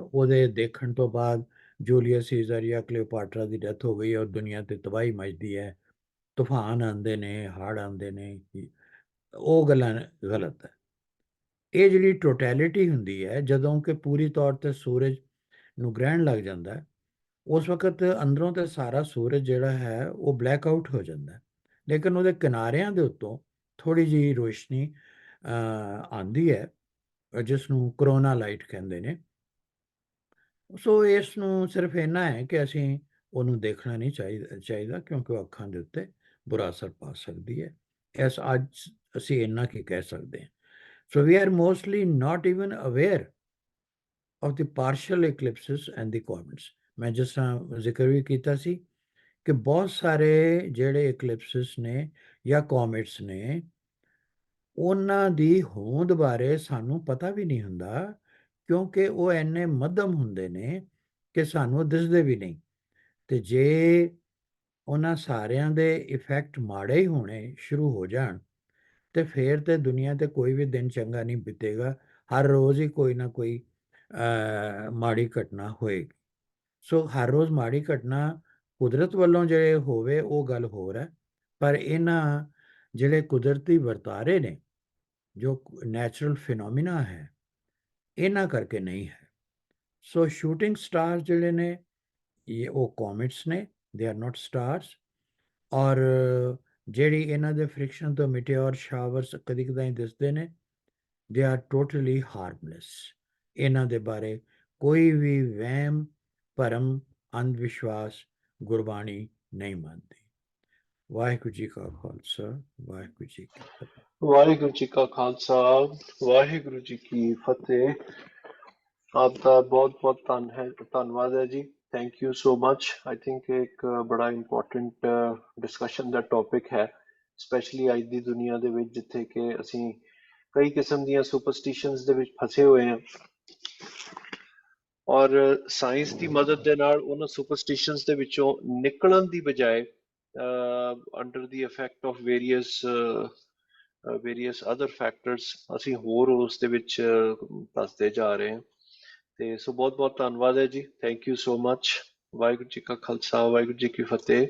ਉਹਦੇ ਦੇਖਣ ਤੋਂ ਬਾਅਦ ਜੂਲੀਅਸ ਸੀਜ਼ਰ ਜਾਂ ਕਲੀਓਪਾਟਰਾ ਦੀ ਡੈਥ ਹੋ ਗਈ ਔਰ ਦੁਨੀਆ ਤੇ ਤਬਾਹੀ ਮਚਦੀ ਹੈ, ਤੂਫਾਨ ਆਉਂਦੇ ਨੇ, ਹੜ੍ਹ ਆਉਂਦੇ ਨੇ, ਉਹ ਗੱਲਾਂ ਗਲਤ ਹੈ। ਇਹ ਜਿਹੜੀ ਟੋਟੈਲਿਟੀ ਹੁੰਦੀ ਹੈ, ਜਦੋਂ ਕਿ ਪੂਰੀ ਤੌਰ ਤੇ ਸੂਰਜ ਨੂੰ ਗ੍ਰਹਿਣ ਲੱਗ ਜਾਂਦਾ ਹੈ, ਉਸ ਵਕਤ ਅੰਦਰੋਂ ਤੇ ਸਾਰਾ ਸੂਰਜ ਜਿਹੜਾ ਹੈ ਉਹ ਬਲੈਕ ਆਊਟ ਹੋ ਜਾਂਦਾ ਹੈ, ਲੇਕਿਨ ਉਹਦੇ ਕਿਨਾਰਿਆਂ ਦੇ ਉੱਤੋਂ ਥੋੜੀ ਜਿਹੀ ਰੋਸ਼ਨੀ ਆਉਂਦੀ ਹੈ, ਜਿਸ ਨੂੰ ਕਰੋਨਾ ਲਾਈਟ ਕਹਿੰਦੇ ਨੇ। ਸੋ ਇਸ ਨੂੰ ਸਿਰਫ ਇੰਨਾ ਹੈ ਕਿ ਅਸੀਂ ਉਹਨੂੰ ਦੇਖਣਾ ਨਹੀਂ ਚਾਹੀਦਾ ਕਿਉਂਕਿ ਉਹ ਅੱਖਾਂ ਦੇ ਉੱਤੇ ਬੁਰਾ ਅਸਰ ਪਾ ਸਕਦੀ ਹੈ। ਇਸ ਅੱਜ ਅਸੀਂ ਇੰਨਾ ਕੀ ਕਹਿ ਸਕਦੇ ਹਾਂ। So we are mostly not even aware of the partial eclipses and the comets. ਮੈਂ ਜਿਸ ਤਰ੍ਹਾਂ ਜ਼ਿਕਰ ਵੀ ਕੀਤਾ ਸੀ ਕਿ ਬਹੁਤ ਸਾਰੇ ਜਿਹੜੇ ਇਕਲਿਪਸਿਸ ਨੇ ਜਾਂ ਕੋਮੇਟਸ ਨੇ, ਉਹਨਾਂ ਦੀ ਹੋਂਦ ਬਾਰੇ ਸਾਨੂੰ ਪਤਾ ਵੀ ਨਹੀਂ ਹੁੰਦਾ ਕਿਉਂਕਿ ਉਹ ਇੰਨੇ ਮੱਧਮ ਹੁੰਦੇ ਨੇ ਕਿ ਸਾਨੂੰ ਦਿਸਦੇ ਵੀ ਨਹੀਂ। ਤੇ ਜੇ ਉਹਨਾਂ ਸਾਰਿਆਂ ਦੇ ਇਫੈਕਟ ਮਾੜੇ ਹੀ ਹੋਣੇ ਸ਼ੁਰੂ ਹੋ ਜਾਣ ਤੇ ਫਿਰ ਤੇ ਦੁਨੀਆ ਤੇ ਕੋਈ ਵੀ ਦਿਨ ਚੰਗਾ ਨਹੀਂ ਬੀਤੇਗਾ, ਹਰ ਰੋਜ਼ ਹੀ ਕੋਈ ਨਾ ਕੋਈ ਮਾੜੀ ਘਟਨਾ ਹੋਏਗੀ। ਸੋ ਹਰ ਰੋਜ਼ ਮਾੜੀ ਘਟਨਾ ਕੁਦਰਤ ਵੱਲੋਂ ਜੇ ਹੋਵੇ ਉਹ ਗੱਲ ਹੋਰ ਹੈ, ਪਰ ਇਹਨਾਂ ਜਿਹੜੇ ਕੁਦਰਤੀ ਵਰਤਾਰੇ ਨੇ, ਜੋ ਨੈਚੁਰਲ ਫਿਨੋਮੀਨਾ ਹੈ, ਇਹਨਾਂ ਕਰਕੇ ਨਹੀਂ ਹੈ। ਸੋ ਸ਼ੂਟਿੰਗ ਸਟਾਰ ਜਿਹੜੇ ਨੇ ਇਹ ਉਹ ਕੋਮੇਟਸ ਨੇ, ਦੇ ਆਰ ਨਾਟ ਸਟਾਰਸ। ਔਰ ਜਿਹੜੀ ਇਹਨਾਂ ਦੇ ਫ੍ਰਿਕਸ਼ਨ ਤੋਂ ਮਿਟੇਓਰ ਸ਼ਾਵਰਸ ਕਦੀ ਕਦਾਈ ਦਿਸਦੇ ਨੇ, ਦੇ ਆਰ ਟੋਟਲੀ ਹਾਰਮਲੈਸ। ਇਹਨਾਂ ਦੇ ਬਾਰੇ ਕੋਈ ਵੀ ਵਹਿਮ ਭਰਮ ਅੰਧ ਵਿਸ਼ਵਾਸ ਗੁਰਬਾਣੀ ਨਹੀਂ ਮੰਨਦੀ। ਵਾਹਿਗੁਰੂ ਜੀ ਕਾ ਖਾਲਸਾ, ਵਾਹਿਗੁਰੂ ਜੀ ਕੀ ਫਤਿਹ। ਵਾਹਿਗੁਰੂ ਜੀ ਕਾ ਖਾਲਸਾ, ਵਾਹਿਗੁਰੂ ਜੀ ਕੀ ਫਤਿਹ। ਆਪ ਦਾ ਬਹੁਤ ਬਹੁਤ ਧੰਨਵਾਦ ਹੈ ਜੀ। Thank you so much. I think ਇੱਕ ਬੜਾ ਇੰਪੋਰਟੈਂਟ ਡਿਸਕਸ਼ਨ ਦਾ ਟੌਪਿਕ ਹੈ, ਸਪੈਸ਼ਲੀ ਅੱਜ ਦੀ ਦੁਨੀਆ ਦੇ ਵਿੱਚ ਜਿੱਥੇ ਕਿ ਅਸੀਂ ਕਈ ਕਿਸਮ ਦੀਆਂ ਸੁਪਰਸਟੀਸ਼ਨਸ ਦੇ ਵਿੱਚ ਫਸੇ ਹੋਏ ਹਾਂ ਔਰ ਸਾਇੰਸ ਦੀ ਮਦਦ ਦੇ ਨਾਲ ਉਹਨਾਂ ਸੁਪਰਸਟੀਸ਼ਨਸ ਦੇ ਵਿੱਚੋਂ ਨਿਕਲਣ ਦੀ ਬਜਾਏ under the effect of various other factors ਅਸੀਂ ਹੋਰ ਉਸ ਦੇ ਵਿੱਚ ਫਸਦੇ ਜਾ ਰਹੇ ਹਾਂ। ਤੇ ਸੋ ਬਹੁਤ ਬਹੁਤ ਧੰਨਵਾਦ ਹੈ ਜੀ। Thank you so much. Waheguru ji ਕਾ ਖਾਲਸਾ, ਵਾਹਿਗੁਰੂ ਜੀ ਕੀ ਫਤਿਹ।